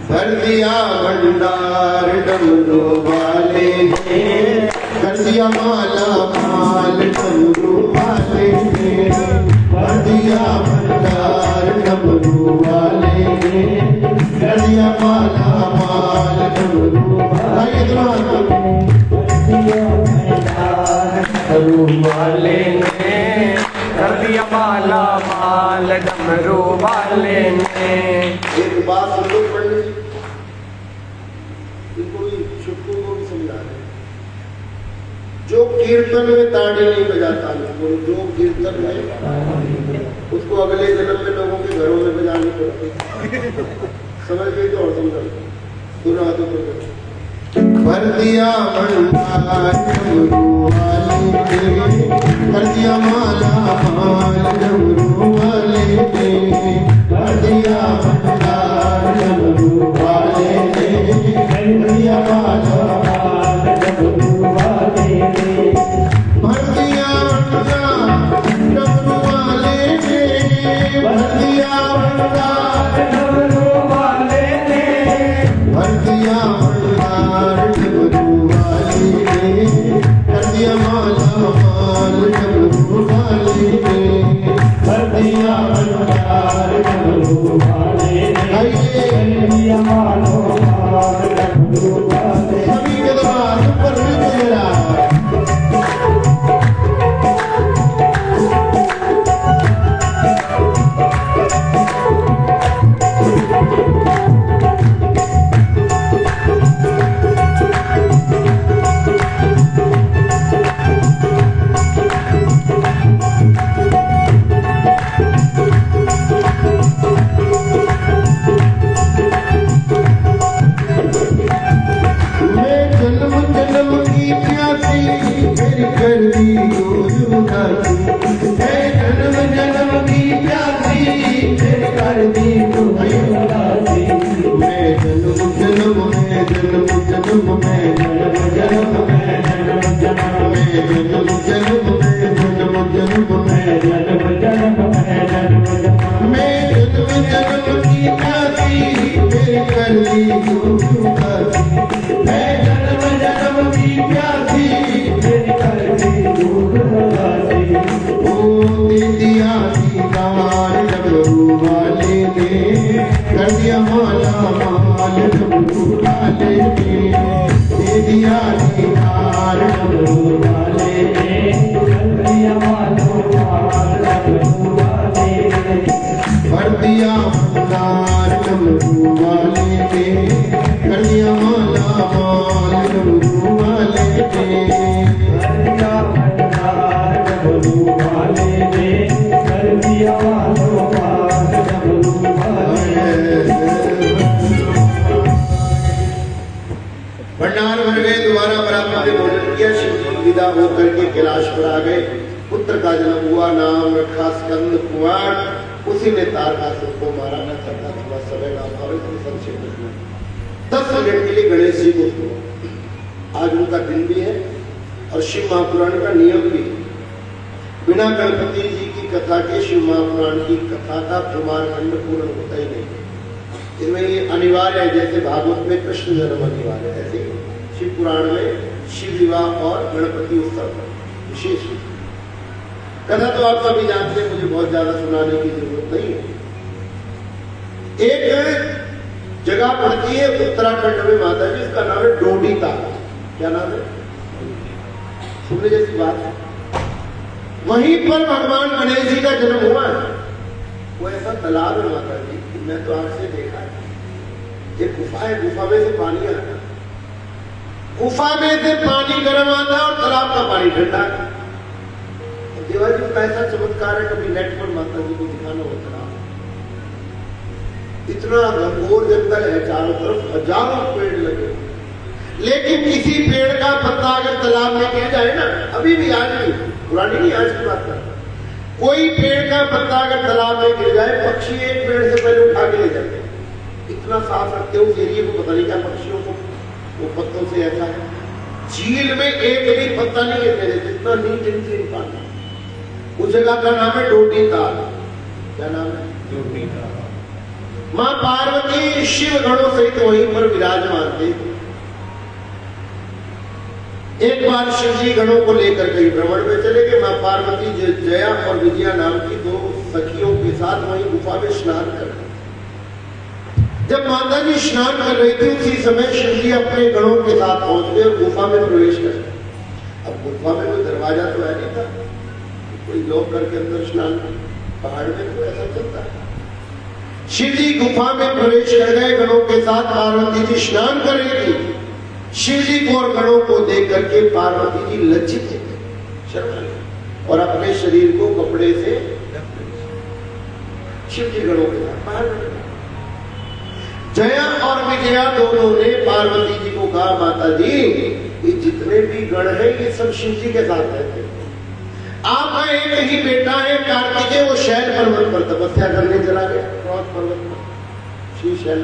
भर दिया भंडार डमरू वाले ने, कर दिया माला माल डमरू वाले ने। भर दिया भंडार डमरू वाले ने, कर दिया माला माल डमरू वाले ने, कर दिया माला माल डमरू वाले ने। एक बात हम लोग पढ़ने इनको भी छुटकों को भी समझा रहे। जो कीर्तन में ताड़ी नहीं बजाता, जो कीर्तन में, उसको अगले जन्म में लोगों के घरों में बजानी पड़ती। समझ गई तो और समझ सुना तो भर दिया भंडार डमरू वाले ने, कर दिया माला माल डमरू वाले ने। भर दिया भंडार डमरू वाले ने, कर दिया माला माल डमरू वाले ने। भर दिया भंडार डमरू वाले ने, भर दिया भंडार डमरू वाले ने। भर दिया भंडार डमरू वाले ने, कर दिया माला माल डमरू वाले ने। भर दिया भंडार डमरू वाले ने, कर दिया माला माल डमरू वाले। सभी के द्वारा ऊपर चला मैं जन्म जन्म की प्यासी विदा होकर के कैलाश पर आ गए। पुत्र का जन्म हुआ, नाम रखा स्कंद कुमार। उसी ने तारकासुर को मारा। न करता थोड़ा समय का अभाव है, तो संक्षेप में 10 मिनट के लिए गणेश जी को सुनो। आज उनका दिन भी है और शिव महापुराण का नियम भी है। बिना गणपति जी की कथा के शिव महापुराण की कथा का प्रमाण पूर्ण होता ही नहीं। इसमें ये अनिवार्य है, जैसे भागवत में कृष्ण जन्म अनिवार्य है, ऐसे शिव पुराण में शिव विवाह और गणपति उत्सव विशेष कथा तो आप सभी जानते हैं, मुझे बहुत ज्यादा सुनाने की जरूरत नहीं है। एक जगह पड़ती है उत्तराखंड में माता जी, इसका नाम है डोडीता। क्या नाम है? सुनने जैसी बात है। वहीं पर भगवान गणेश जी का जन्म हुआ है। वो ऐसा तालाब है माता जी, मैं तो आंख से देखा है। एक गुफा है, गुफा में से पानी आता है, गुफा में से पानी गर्म आता है और तालाब का पानी ठंडा है। देवा जी का ऐसा चमत्कार है, कभी नेट पर माता जी को दिखाना होता है। इतना घनघोर जंगल है, चारों तरफ हजारों पेड़ लगे, लेकिन किसी पेड़ का पत्ता अगर तालाब में गिर जाए ना, अभी भी आज भी, पुरानी नहीं आज की बात करता, कोई पेड़ का पत्ता अगर तालाब में गिर जाए, पक्षी एक पेड़ से पहले उठा के ले जाते हैं। इतना साफ रखते उस एरिया को, पता नहीं क्या पक्षियों को वो पत्तों से ऐसा है। झील में एक भी पत्ता नहीं गिरने देते, इतना नीट एंड क्लीन पानी। उस जगह का नाम है डोडीताल। क्या नाम है? डोडीताल। मां पार्वती शिव गणों सहित वहीं पर विराजमान थे। एक बार शिव जी गणों को लेकर कहीं भ्रमण में चले गए। मां पार्वती जया और विजया नाम की 2 सखियों के साथ वहीं गुफा में स्नान कर रहे। जब माता जी स्नान कर रही थी, उसी समय शिव जी अपने गणों के साथ पहुंच गए और गुफा में प्रवेश कर गए। अब गुफा में कोई दरवाजा तो है नहीं था, कोई लॉक करके अंदर स्नान, पहाड़ में तो ऐसा चलता है। शिव जी गुफा में प्रवेश कर गए गणों के साथ। पार्वती जी स्नान कर रही थी। शिव जी को और गणों को देख करके पार्वती जी लज्जित थे, शर्मा, और अपने शरीर को कपड़े से शिव जी गणों के साथ बाहर निकले। जया और विजया दोनों ने पार्वती जी को कहा, माता जी ये जितने भी गण हैं ये सब शिव जी के साथ रहते हैं। आपका एक ही बेटा है कार्तिकेय, वो शैल पर्वत पर तपस्या करने चला गया, पर्वत पर श्री शैल।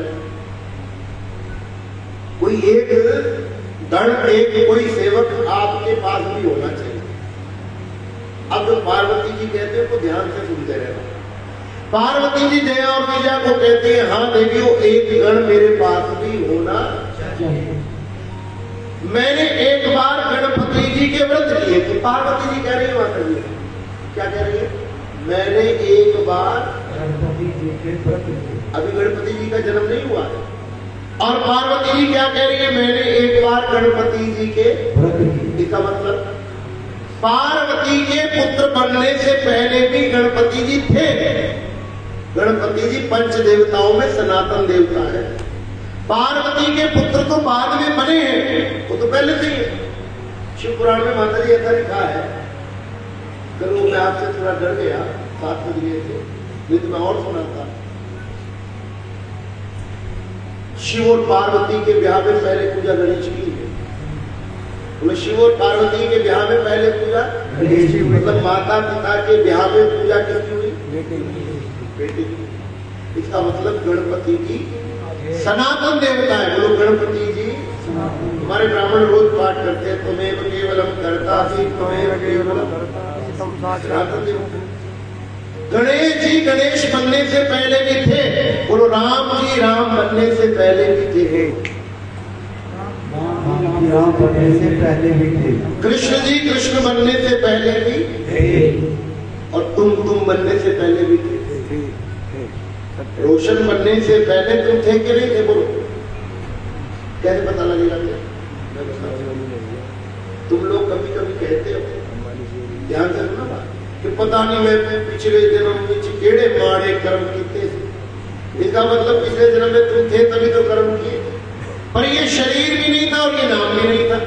कोई एक गण, एक कोई सेवक आपके पास भी होना चाहिए। अब जो पार्वती जी कहते हैं वो ध्यान से सुनते रहना। पार्वती जी जया और विजया को कहते हैं, हाँ देवियों एक गण मेरे पास भी होना चाहिए। मैंने एक बार गणपति जी के व्रत किए थे। पार्वती जी कह रही है माता जी, क्या कह रही है? मैंने एक बार गणपति जी के व्रत किए। अभी गणपति जी का जन्म नहीं हुआ है। और पार्वती जी क्या कह रही है? मैंने एक बार गणपति जी के व्रत किए। इसका मतलब पार्वती के पुत्र बनने से पहले भी गणपति जी थे। गणपति जी पंच देवताओं में सनातन देवता है। पार्वती के पुत्र तो बाद में बने हैं, वो तो पहले से ही है। शिव पुराण में माता जी ऐसा लिखा है। कल वो मैं आपसे थोड़ा डर गया, 7 बज गए थे, नहीं तो मैं और सुनाता। शिव और पार्वती के ब्याह में पहले पूजा गणेश की है। तो शिव और पार्वती के ब्याह में पहले पूजा गणेश की, मतलब माता पिता के ब्याह में पूजा किसकी हुई? बेटे की। इसका मतलब गणपति जी सनातन देवता है। बोलो गणपति जी। हमारे ब्राह्मण रोज पाठ करते हैं, तुम्हें केवलम कर्तासि त्वमेव केवलम सनातन देवता। गणेश जी गणेश बनने से पहले भी थे। बोलो राम जी राम बनने से पहले भी थे। राम बनने से पहले भी थे। कृष्ण जी कृष्ण बनने से पहले भी थे। और तुम बनने से पहले भी थे। रोशन बनने से पहले तुम थे कि नहीं थे? बोलो कैसे पता लगेगा? तुम लोग कभी कभी कहते हो, ध्यान से सुनो ना, कि पता नहीं मैं पिछले जन्म में केड़े माड़े कर्म किए। इसका मतलब पिछले जन्म में तुम थे तभी तो कर्म किए, पर ये शरीर भी नहीं था और ये नाम भी नहीं था।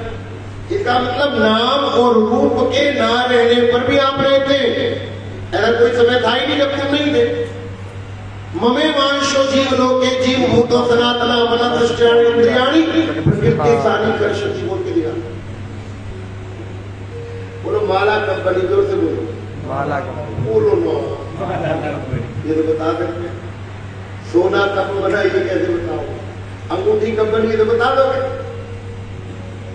इसका मतलब नाम और रूप के ना रहने पर भी आप रहते। ऐसा कोई समय था ही नहीं जब तुम नहीं थे। ममे वांशो जीव लोके जीव भूतो सनातना मन दृष्टानि इंद्रियाणि प्रकृति सानी कर्षति बोल के दिया। माला कब बनी, जोर से बोलो। माला बोलो नो, ये तो बता सकते हैं। सोना कब बना ये कैसे बताओ? अंगूठी कब बनी ये तो बता दोगे,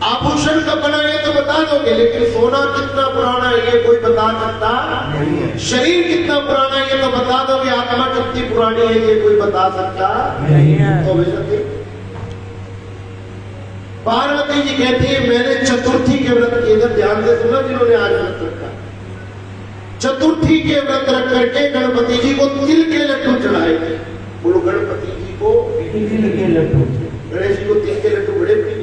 आभूषण कब बना ये तो बता दोगे, लेकिन सोना कितना पुराना है ये कोई बता सकता नहीं है। शरीर कितना पुराना है ये तो बता दोगे, आत्मा कितनी पुरानी है ये कोई बता सकता नहीं है। तो पार्वती जी कहती है मैंने चतुर्थी के व्रत किए, इधर ध्यान से सुनो जिन्होंने आज व्रत रखा। चतुर्थी के व्रत रख करके गणपति जी को तिल के लड्डू चढ़ाए थे। बोलो गणपति जी को तिल के लड्डू, गणेश जी को तिल के लड्डू बड़े प्रिय।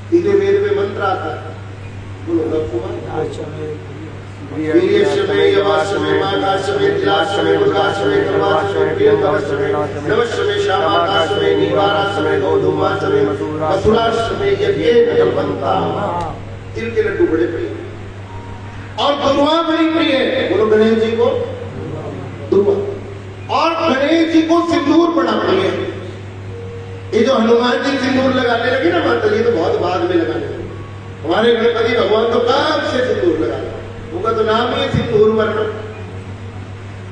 तीसरे वेद में मंत्र आता है, बोलो वीर्यश्रमे यवाश्रमे माघाश्रमे तिलाश्रमे मृगाश्रमे कर्माश्रमे प्रियंकराश्रमे नवश्रमे श्यामाकाश्रमे नीवाराश्रमे गौधूमाश्रमे मसूराश्रमे यज्ञेन कल्पन्ता। तिल के लड्डू बड़े प्रिय और दुर्वा बड़ी प्रिय है। बोलो गणेश जी को दुर्वा, और गणेश जी को सिंदूर बड़ा प्रिय है। ये जो हनुमान जी सिंदूर लगाने लगे ना माता जी, तो बहुत बाद में लगाने लगे। हमारे गणपति भगवान तो कब से सिंदूर लगा, उनका तो नाम ही सिंदूर वर्ण।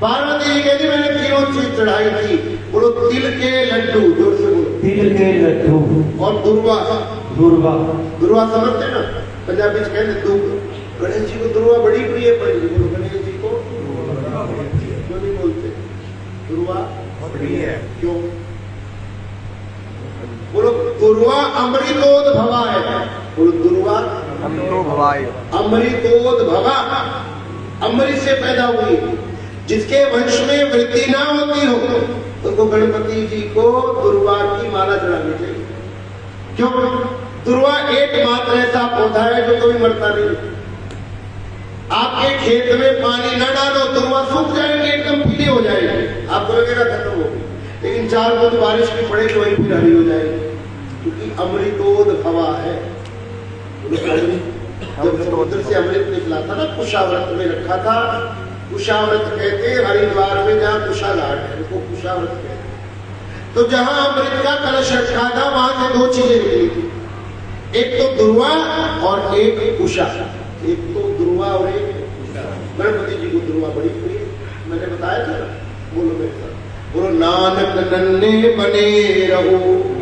पार्वती जी कहती मैंने तीनों चीज चढ़ाई थी। बोलो तिल के लड्डू, जोर से बोलो तिल के लड्डू। और दुर्वा, दुर्वा दुर्वा समझते ना, पंजाबी में कहते दूब। गणेश जी को दुर्वा बड़ी प्रिय पड़ी। बोलो गणेश जी को क्यों नहीं बोलते दुर्वा प्रिय है, क्यों? बोलो दुर्वा अमृतोद्भवा है। बोलो दुर्वा अमृतोद्भवा, अमृत से पैदा हुई। जिसके वंश में वृद्धि ना होती हो तो गणपति जी को दुर्वा की माला चढ़ानी चाहिए। क्यों? दुर्वा एकमात्र ऐसा पौधा है जो कभी मरता नहीं। आपके खेत में पानी न डालो, दुर्वा सूख जाएंगे, एकदम पीली हो जाएगी, आपको लगेगा खत्म हो गई, लेकिन 4 बूंद बारिश की पड़ेगी वही फिर हरी हो जाएगी, क्योंकि अमृतोद्भवा है। जब समुद्र से अमृत निकला था ना, कुशाव्रत में रखा था। कुशाव्रत कहते हरिद्वार में जहाँ कुशा घाट है उसको कुशाव्रत कहते। तो जहाँ अमृत का कलश रखा था वहां से 2 चीजें निकली थी, एक तो दुर्वा और एक कुशा। एक तो दुर्वा और एक गणपति जी को दुर्वा बड़ी प्रिय, मैंने बताया था ना। बोलो मेरे साथ, बोलो नानक नन्हे बने रहो,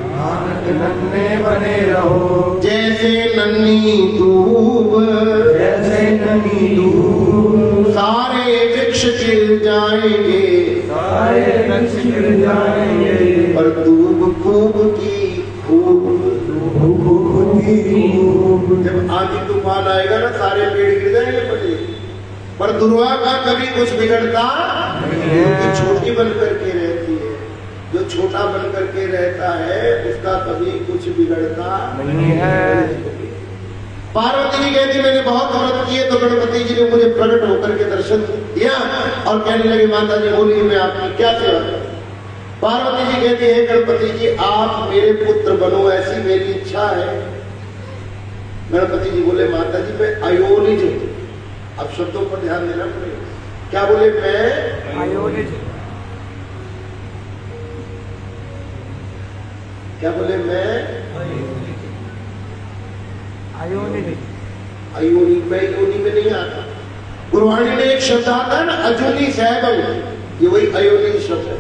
नानक नन्हे बने रहो, जैसे नन्ही दूब, जैसे नन्ही दूब, सारे वृक्ष गिर जाएंगे, सारे वृक्ष गिर जाएंगे, पर दूब खूब की खूब, खूब की खूब। जब आंधी तूफान आएगा ना सारे पेड़ गिर जाएंगे पड़े, पर दुर्वा का कभी कुछ बिगड़ता नहीं, छोटी बन करके रहती है। जो छोटा बन करके रहता है उसका कभी कुछ बिगड़ता नहीं है। पार्वती जी कहती मैंने बहुत व्रत किए, तो गणपति जी ने मुझे प्रकट होकर के दर्शन दिया और कहने लगे माता जी बोलिए मैं आपकी क्या सेवा करूं। पार्वती जी कहती है गणपति जी आप मेरे पुत्र बनो, ऐसी मेरी इच्छा है। गणपति जी बोले माता जी मैं अयोनिज हूं। अब शब्दों पर ध्यान देना पड़ेगा। क्या बोले? मैं अयोनिज। क्या बोले? मैं अयोनि। अयोनि में योनि में नहीं आता। गुरुवाणी में एक शब्द आता है ना अजूनी सहबल, ये वही अयोनि शब्द है।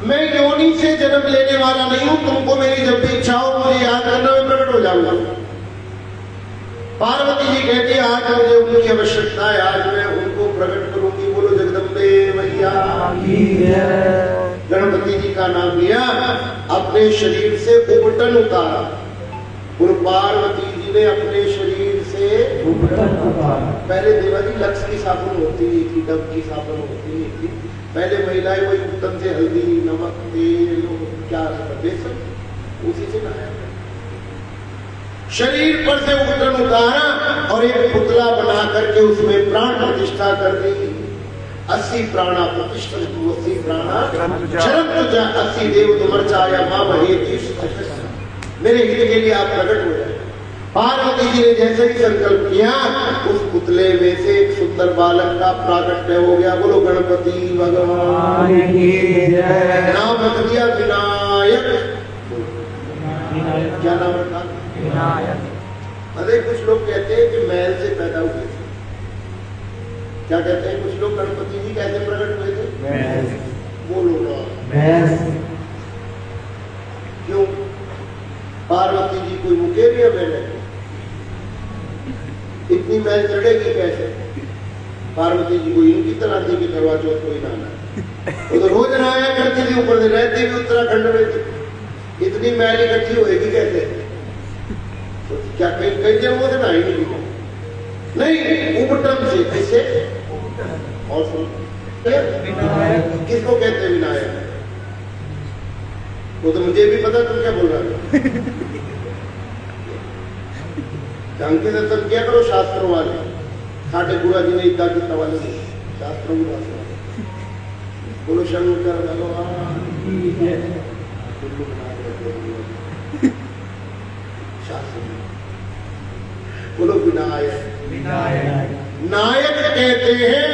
मैं योनि से जन्म लेने वाला नहीं हूं, तुमको मेरी जब भी इच्छा हो मुझे याद करना, मैं प्रकट हो जाऊंगा। पार्वती जी कहती है आज मुझे उनकी आवश्यकता है, आज मैं उनको प्रकट करूंगी। बोलो जगदम्बे मैया की जय। गणपति जी का नाम लिया, अपने शरीर से उपटन उतारा। और पार्वती जी ने अपने शरीर से उपटन उतारा। पहले देवाजी लक्ष्य की साबुन होती थी, डब की साबुन होती थी। पहले महिलाएं वही उपटन से हल्दी नमक तेल क्या बेसन उसी से नहाया। शरीर पर से उपटन उतारा और एक पुतला बना करके उसमें प्राण प्रतिष्ठा कर दी। 80 प्राणा प्रतिष्ठा 80 प्राणा शरण तुझा 80 देव तुमर्चाया मां महेती। मेरे हित के लिए आप प्रकट हो जाए। पार्वती जी ने जैसे ही संकल्प किया उस पुतले में से एक सुंदर बालक का प्राकट्य हो गया। बोलो गणपति भगवान की जय। नाम रख दिया विनायक। क्या नाम रखा? विनायक। अरे कुछ लोग कहते हैं कि मैल से पैदा हुए थे, क्या कहते हैं कुछ लोग गणपति जी कैसे प्रकट हुए थे? बोलो ना। क्यों? पार्वती जी कोई मुकेरिया मैंने इतनी महल चढ़ेगी कैसे? पार्वती जी को इनकी तरह थी कि करवा चौथ कोई ना आना, वो तो रोज नहाया करती थी, ऊपर से रहती भी उत्तराखंड में थी, इतनी महल इकट्ठी होगी कैसे? तो क्या कई जन्मों से नहाई नहीं उपटन से कैसे? और सुन किसको कहते हैं विनायक? वो तो मुझे भी पता, तुम क्या बोल रहा हो? ढंग से सब क्या करो शास्त्रों वाले, साढ़े गुड़ा जी ने इतना कितना वाले शास्त्रों की बात बोलो शंकर भगवान शास्त्र बोलो विनायक। नायक कहते हैं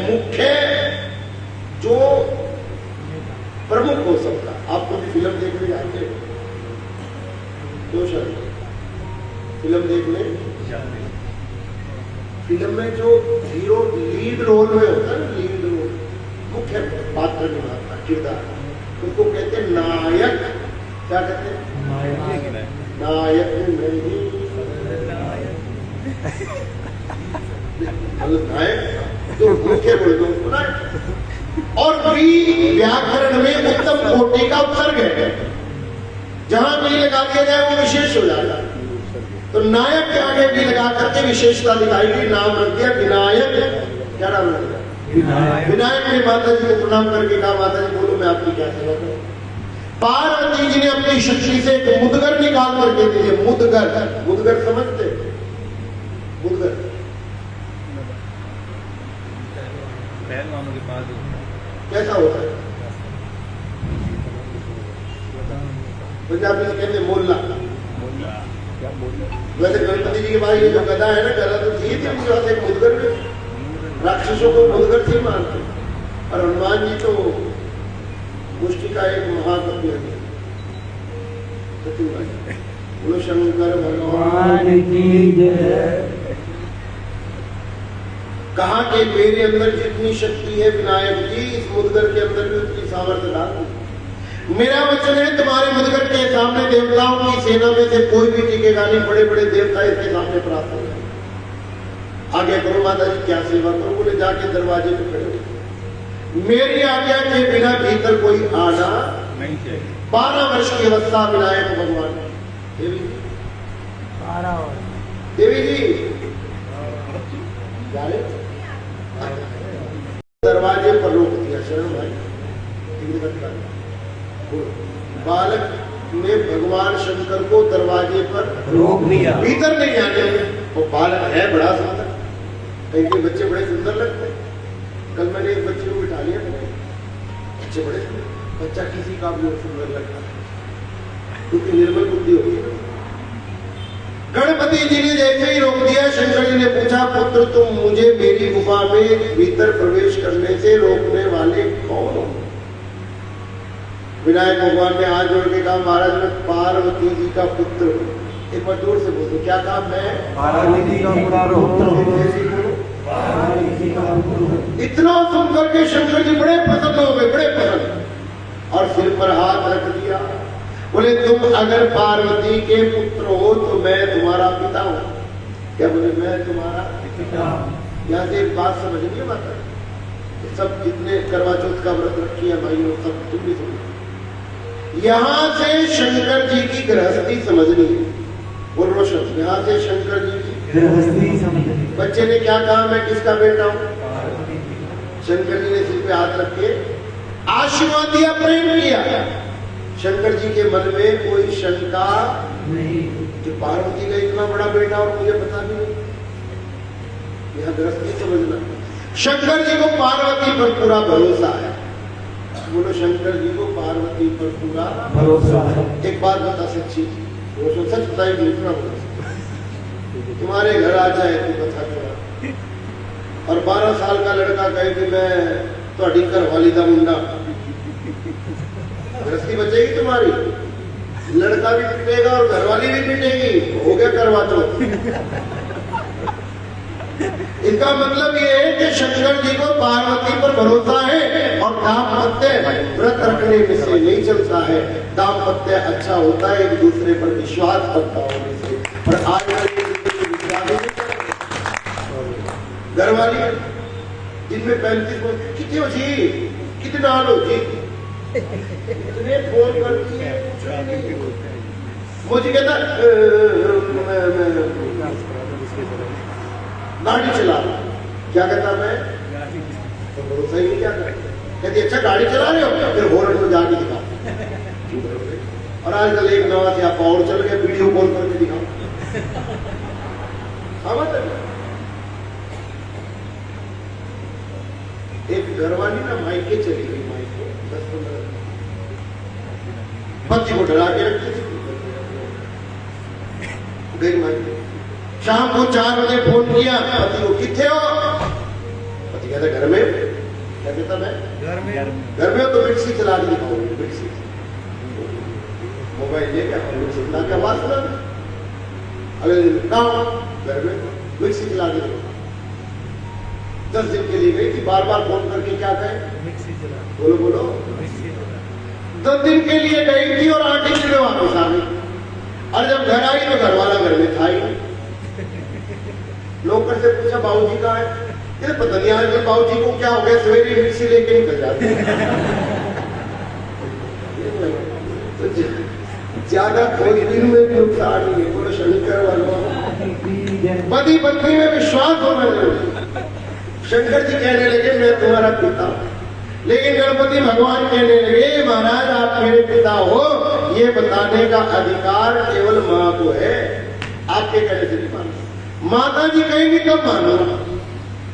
मुख्य जो प्रमुख हो सकता। आप कभी फिल्म देखने जाते हो तो शर्म फिल्म देखने, फिल्म में जो हीरो लीड रोल में होता है ना, लीड रोल मुख्य पात्र निभाता किरदार, उसको कहते हैं नायक। क्या कहते हैं? नायक नहीं, नायक जो मुख्य रोल में उसको नायक। और भी व्याकरण में उत्तम कोटि का उपसर्ग है, जहां भी लगा दिया जाए वो विशेष हो जाएगा। तो नायक के आगे भी लगा करके विशेषता दिखाई गई, नाम रख दिया विनायक। क्या नाम रख दिया? विनायक ने माता जी को प्रणाम करके कहा, माता जी बोलो मैं आपकी क्या सेवा करूं? पार्वती जी ने अपनी शक्ति से एक मुदगर निकाल करके दीजिए। मुदगर, मुदगर समझते? मुदगर कैसा होता है? पंजाबी से कहते मोल्ला। वैसे गणपति जी के पास ये जो गदा है ना, गदा तो थी एक मुदगर में, राक्षसों को मुदगर से मानते, और हनुमान जी तो मुष्टि का एक महाकवि है। बोलो शंकर भगवान की जय। कहा कि मेरे अंदर जितनी शक्ति है विनायक जी, इस मुदगर के अंदर भी उतनी सामर्थ्य डाल दी। मेरा वचन है तुम्हारे मुदगर के सामने देवताओं की सेना में से कोई भी टिकेगा नहीं, बड़े बड़े देवता इसके सामने प्राप्त हो जाए। आगे करो माता जी क्या सेवा करो? बोले जाके दरवाजे पे खड़े हो, मेरी आज्ञा के बिना भीतर कोई आना नहीं चाहिए। 12 वर्ष की अवस्था विनायक भगवान। देवी जी, देवी जी दरवाजे पर रोक दिया। शरण भाई, बालक ने भगवान शंकर को दरवाजे पर रोक दिया, भीतर नहीं आने। वो बालक है बड़ा सुंदर, कहीं के बच्चे बड़े सुंदर लगते। कल मैंने एक बच्चे को बिठा लिया, बच्चे बड़े सुंदर, बच्चा किसी का भी सुंदर लगता है क्योंकि निर्मल बुद्धि होती है। गणपति जी ने जैसे ही रोक दिया, शंकर जी ने पूछा, पुत्र तुम मुझे मेरी गुफा में भीतर प्रवेश करने से रोकने वाले कौन हो? विनायक भगवान ने हाथ जोड़ के कहा, महाराज मैं पार्वती जी का पुत्र हूँ। एक बार जोर से बोलो, क्या कहा? मैं पार्वती जी का पुत्र हूँ। इतना सुन करके शंकर जी बड़े प्रसन्न हो गए, बड़े प्रसन्न, और सिर पर हाथ रख दिया। बोले तुम अगर पार्वती के पुत्र हो तो मैं तुम्हारा पिता हूं। क्या बोले? मैं तुम्हारा पिता। यहाँ से एक बात समझनी है माता, सब जितने करवा चौथ का व्रत रखी है भाइयों, सब तुम भी समझो। यहाँ से शंकर जी की गृहस्थी समझनी है। बोल रोशन, यहाँ से शंकर जी की गृहस्थी समझनी। बच्चे ने क्या कहा? मैं किसका बेटा हूँ? शंकर जी ने सिर पे हाथ रख के आशीर्वाद दिया, प्रेम किया। शंकर जी के मन में कोई शंका नहीं कि पार्वती का इतना बड़ा बेटा और मुझे पता भी नहीं। यह गृहस्थी समझना। शंकर जी को पार्वती पर पूरा भरोसा है। बोलो शंकर जी को पार्वती पर पूरा भरोसा है। एक बात बता सच्ची, वो तो सच बताई, दूसरा बोला। तुम्हारे घर आ जाए तू कथा चुरा, और 12 साल का लड़का कहे कि मैं थोड़ी घर वाली का मुंडा, गृहस्थी बचेगी तुम्हारी? लड़का भी पिटेगा और घरवाली भी पिटेगी, हो गया करवा चौथ। इसका मतलब ये है कि शंकर जी को पार्वती पर भरोसा है और दाम्पत्य व्रत रखने में से नहीं चलता है। दाम्पत्य अच्छा होता है एक दूसरे पर विश्वास करता होने से। पर आज घर वाली जिनमें 35 कितने हो जी, कितना हाल हो जी, इतने फोन करती है मुझे कहता गाड़ी चला रहा, क्या कहता मैं तो भरोसा ही नहीं क्या कर, कहती अच्छा गाड़ी चला रहे हो फिर हॉर्न को जाके दिखा। और आजकल एक नवा से आप और चल गए वीडियो कॉल करके दिखाओ। एक घरवाली ना मायके चली गई, मायके 10-15 पति को डरा के रखती थी, गई मायके। शाम को 4 बजे फोन किया पति को, किथे हो? पति कहता घर में। क्या कहता मैं घर में हो तो मिक्सी चला के दिखाओ, मिक्सी मोबाइल लेकर मिक्सी चला के आवाज सुना। अगले दिन कहा घर में मिक्सी चला के दिखाओ। 10 दिन के लिए गई थी, बार बार फोन करके क्या कहे मिक्सी चला, बोलो बोलो मिक्सी चला। 10 दिन के लिए गई थी और 8 दिन में वापस आ गई। और जब घर आई तो घर वाला घर में था ही। नौकर से पूछा बाबूजी कहाँ है? ये पता नहीं आजकल बाबूजी को क्या हो गया, सवेरे मिक्सी लेके निकल जाते ज्यादा खोजबीन में भी नुकसान नहीं है। बोलो शंकर वालों, पति पत्नी में विश्वास होना जरूरी। शंकर जी कहने लगे मैं तुम्हारा पिता, लेकिन गणपति भगवान कहने लगे महाराज आप मेरे पिता हो ये बताने का अधिकार केवल माँ को है, आपके कहने से नहीं मानना। माता जी कहेंगी तब मानूंगा।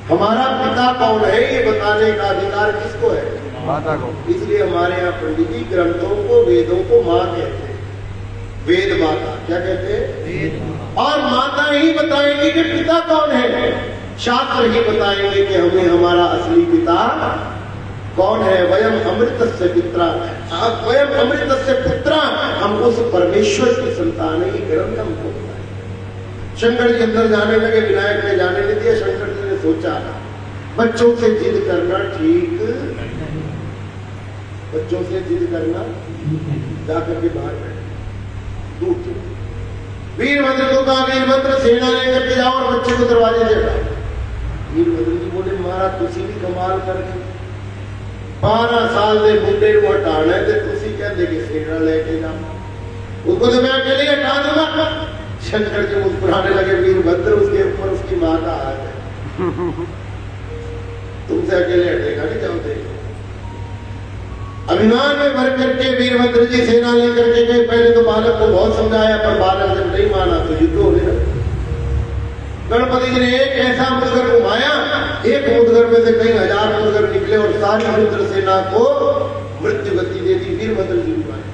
हमारा पिता कौन है ये बताने का अधिकार किसको है? माता को। इसलिए हमारे यहाँ पंडित जी ग्रंथों को वेदों को माँ कहते हैं, वेद माता। क्या कहते हैं? और माता ही बताएंगी कि पिता कौन है। शास्त्र ही बताएंगे कि हमें हमारा असली पिता कौन है। वयम अमृतस्य पित्रा, वयम अमृतस्य पुत्रा, हम उस परमेश्वर की संतान ही ग्रंथ हमको बताए। शंकर जी अंदर जाने लगे, विनायक ने जाने नहीं दिया। शंकर जी ने सोचा बच्चों से जिद करना ठीक, बच्चों से जिद करना, जाकर के बाहर बैठे दूर। वीरभद्र को कहा वीरभद्र सेना लेकर के जाओ और बच्चे को दरवाजे से हटाओ। वीरभद्र जी बोले महाराज तुसी भी कमाल कर गए, 12 साल के मुंडे को हटाना है तो तुसी कहते कि सेना लेके जाओ, उसको तो मैं अकेले हटा दूंगा। शंकर जी मुस्कुराने लगे, वीरभद्र उसके ऊपर उसकी माँ का हाथ है, तुमसे अकेले हटेगा नहीं, जाओ देखो। अभिमान में भर करके वीरभद्र जी सेना लेकर के गए। पहले तो बालक को बहुत समझाया, पर बालक जब नहीं माना तो युद्ध होने लगा। गणपति जी ने एक ऐसा मुदगर घुमाया, एक मुदगर में से कई हजार मुदगर निकले और सारी रुद्र सेना को मृत्यु गति दे दी। वीरभद्र जी भी मारे।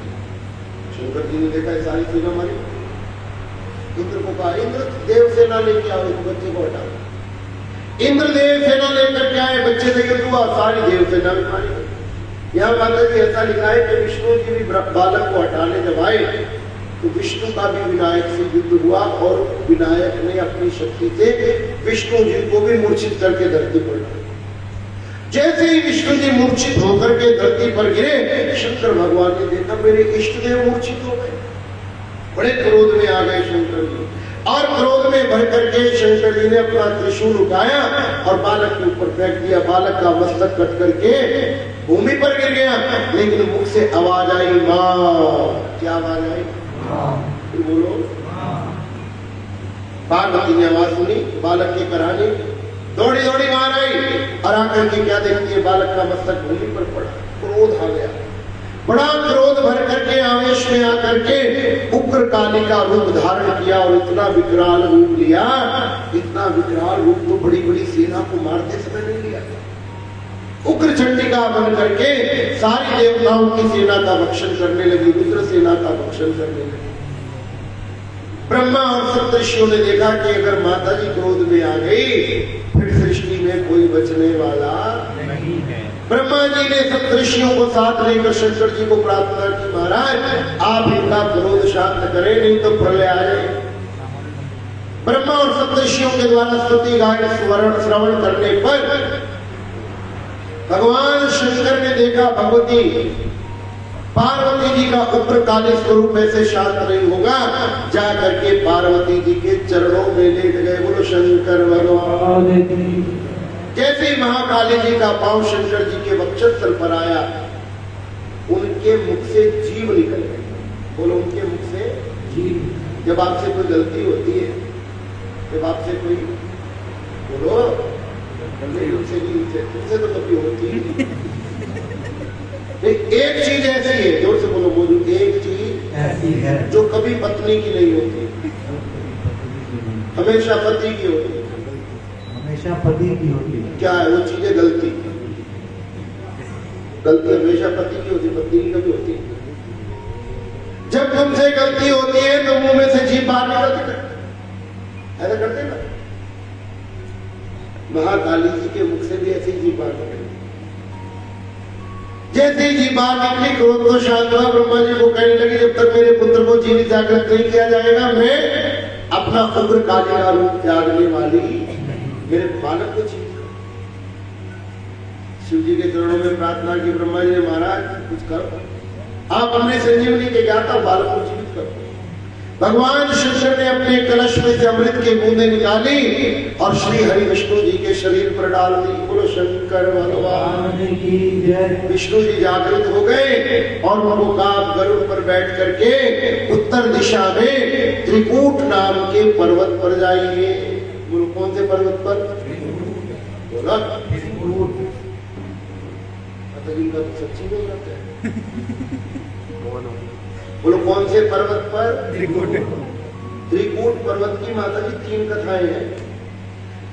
शंकर जी ने देखा सारी सेना मारी, इंद्र को कहा इंद्र देव सेना लेके आओ, बच्चे को हटाओ। इंद्र देव सेना लेकर के आए, बच्चे से युद्ध हुआ, सारी देव सेना भी मारी गई। यहाँ माता जी ऐसा लिखा है कि विष्णु जी भी बालक को हटाने जब आए तो विष्णु का भी विनायक से युद्ध हुआ और विनायक ने अपनी शक्ति से विष्णु जी को भी मूर्छित करके धरती पर डाला। जैसे ही विष्णु जी मूर्छित होकर के धरती पर गिरे, शंकर भगवान ने देखा मेरे इष्ट देव मूर्छित हो गए। बड़े क्रोध में आ गए शंकर जी, और क्रोध में भर करके शंकर जी ने अपना त्रिशूल उठाया और बालक के ऊपर फेंक दिया। बालक का मस्तक कट करके भूमि पर गिर गया, लेकिन मुख से आवाज आई माँ। क्या आवाज आई? फिर बोलो। पार्वती ने आवाज सुनी, बालक की करानी दौड़ी दौड़ी बाहर आई और आकर के क्या देखती है, बालक का मस्तक भूमि पर पड़ा। क्रोध आ गया, बड़ा क्रोध भर करके आवेश में आकर के उग्र काली का रूप धारण किया और इतना विकराल रूप लिया, इतना विकराल रूप तो बड़ी बड़ी सेना को मारते समय नहीं लिया। उग्र चंडिका बन करके सारी देवताओं की सेना का भक्षण करने लगी, रुद्र सेना का भक्षण करने लगी। ब्रह्मा और सप्तर्षियों ने देखा कि अगर माता जी क्रोध में आ गई फिर सृष्टि में कोई बचने वाला नहीं है। ब्रह्मा जी ने सप्तर्षियों को साथ लेकर शंकर जी को प्रार्थना की, महाराज आप इनका क्रोध शांत करें, नहीं तो प्रलय आ जाए। ब्रह्मा और सप्तर्षियों के द्वारा स्तुति गायन श्रवण करने पर भगवान शंकर ने देखा भगवती पार्वती जी का उग्र काली स्वरूप ऐसे शांत नहीं होगा, जा करके पार्वती जी के चरणों में लेट गए। बोलो शंकर भगवान। जैसे ही महाकाली जी का पांव शंकर जी के वक्षस्थल पर आया, उनके मुख से जीव निकल गई। बोलो उनके मुख से जीव। जब आपसे कोई गलती होती है, जब आपसे कोई बोलो तुमसे तो कभी होती ही एक चीज ऐसी है, जोर से बोलो मौजूद, एक चीज ऐसी है जो कभी पत्नी की नहीं होती, हमेशा पति की होती है। हमेशा पति की होती है। क्या है वो चीज है? गलती। गलती हमेशा पति की होती, पत्नी की कभी होती है। जब तुमसे गलती होती है तो मुंह में से जीभ बाहर निकलती है, ऐसा करते ना। महाकाली जी के मुख से भी ऐसी जीभ बाहर निकली। जैसे जीभ बाहर निकली, क्रोध को शांत हुआ। ब्रह्मा जी को कहने लगी, जब तक मेरे पुत्र को जीवित जागृत नहीं किया जाएगा, मैं अपना उग्र काली का रूप त्यागने वाली मेरे बालक को जीवित करो। शिव जी के चरणों में प्रार्थना की ब्रह्मा जी ने, महाराज कुछ करो, आप हमने संजीवनी के ज्ञाता बालक को जीवित करो। भगवान शंकर ने अपने कलश में से अमृत के बूंदे निकाली और श्री हरि विष्णु जी के शरीर पर डाल दी। बोलो शंकर भगवान की जय। विष्णु जी जागृत हो गए और वो काब गरुड़ पर बैठ करके उत्तर दिशा में त्रिकूट नाम के पर्वत पर जाइए। बोलो कौन से पर्वत पर? बोला त्रिकूट। इनका तो सच्ची में रहता है। बोलो कौन से पर्वत पर? त्रिकूट। त्रिकूट पर्वत की माता जी 3 कथाएं हैं।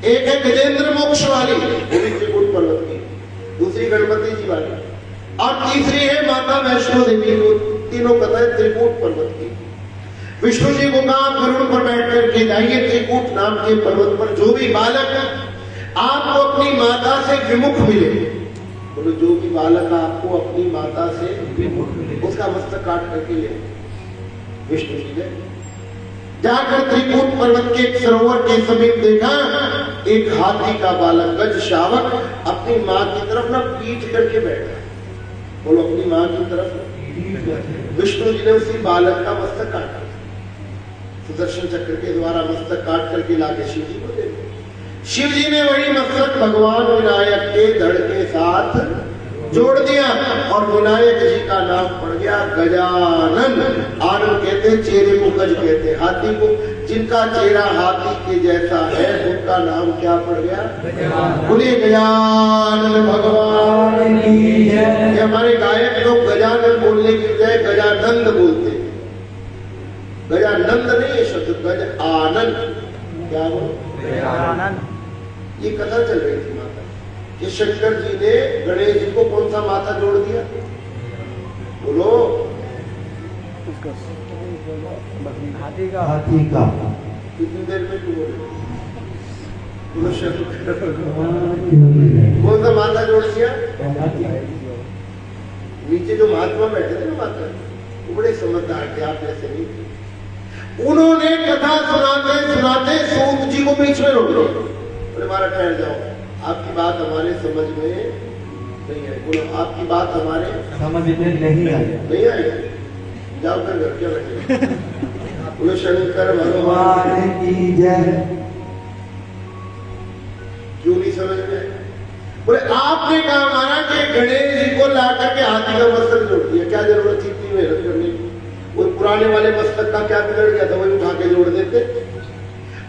एक है गजेंद्र मोक्ष वाली, वो भी त्रिकूट पर्वत की, दूसरी गणपति जी वाली, और तीसरी है माता वैष्णो देवी। तीनों कथाएं त्रिकूट पर्वत की। विष्णु जी को कहा गरुड़ पर बैठ करके जाइए त्रिकूट नाम के पर्वत पर। जो भी बालक आपको अपनी माता से विमुख मिले, बोलो जो भी बालक आपको अपनी माता से विमुख मिले, उसका मस्तक काट करके ले। विष्णु जी ने जाकर त्रिकूट पर्वत के एक सरोवर के समीप देखा, एक हाथी का बालक गज शावक अपनी माँ की तरफ ना पीठ करके बैठा। बोलो अपनी माँ की तरफ। विष्णु जी ने उसी बालक का मस्तक काटा, सुदर्शन चक्र के द्वारा मस्तक काट करके लाके शिव जी को दे। शिव जी ने वही मस्तक भगवान विनायक के धड़ के साथ जोड़ दिया और विनायक जी का नाम पड़ गया गजानन। आनंद कहते हैं चेहरे को गज कहते हैं, हाथी को। जिनका चेहरा हाथी के जैसा है उनका नाम क्या पड़ गया? बोलिए गजानन भगवान की जय। हमारे गायक लोग गजानन बोलने की बजाय गजानंद बोलते हैं। गजानंद नहीं है शब्द, गज आनंद। क्या बोलो? ये कथा चल रही थी माता कि शंकर जी ने गणेश जी को कौन सा माथा जोड़ दिया? बोलो हाथी का। कितनी देर में तू बोलो शंकर कौन सा माथा जोड़ दिया? नीचे जो महात्मा बैठे थे ना माता, वो बड़े समझदार थे, आप जैसे नहीं थे। उन्होंने कथा सुनाते सुनाते सूत जी को बीच में रोक दिया। बोले मारा ठहर जाओ, आपकी बात हमारे समझ में नहीं आई। बोलो आपकी बात हमारे समझ में नहीं आई। नहीं आई, जाओ फिर घर क्या बैठे। बोलो शंकर भगवान की जय। क्यों नहीं समझ में आई? बोले आपने कहा महाराज कि गणेश जी को ला करके हाथी का मस्तक जोड़ दिया, क्या जरूरत थी इतनी मेहनत करने की? वो पुराने वाले मस्तक का क्या बिगड़ गया था, वही उठा के जोड़ देते।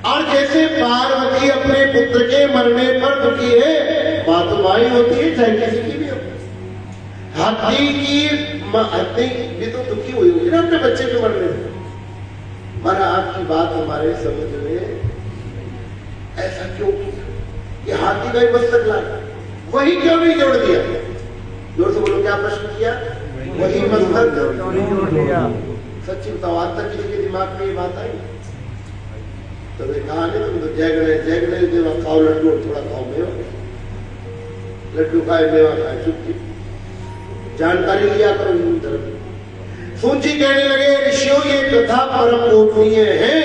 और जैसे पार्वती अपने पुत्र के मरने पर दुखी है, माँ तो माँ ही होती है, चाहे किसी की भी हो। हाथी भी तो दुखी हुई होगी ना अपने बच्चे के मरने से। पर आपकी बात हमारे समझ में ऐसा क्यों कि हाथी का ही मस्तक लाया, वही क्यों नहीं जोड़ दिया? जोर से बोलो, क्या प्रश्न किया? वही मस्तक जोड़ दिया। सच्ची बताओ, आज तक किसी के दिमाग में ये बात आई? तो कहा नहीं, तुम तो जय गणेश देवा खाओ लड्डू और थोड़ा खाओ मेवा। लड्डू खाए मेवा खाए, चुपकी जानकारी लिया करो इन तरफ। सूची कहने लगे ऋषियों ये कथा परम गोपनीय है,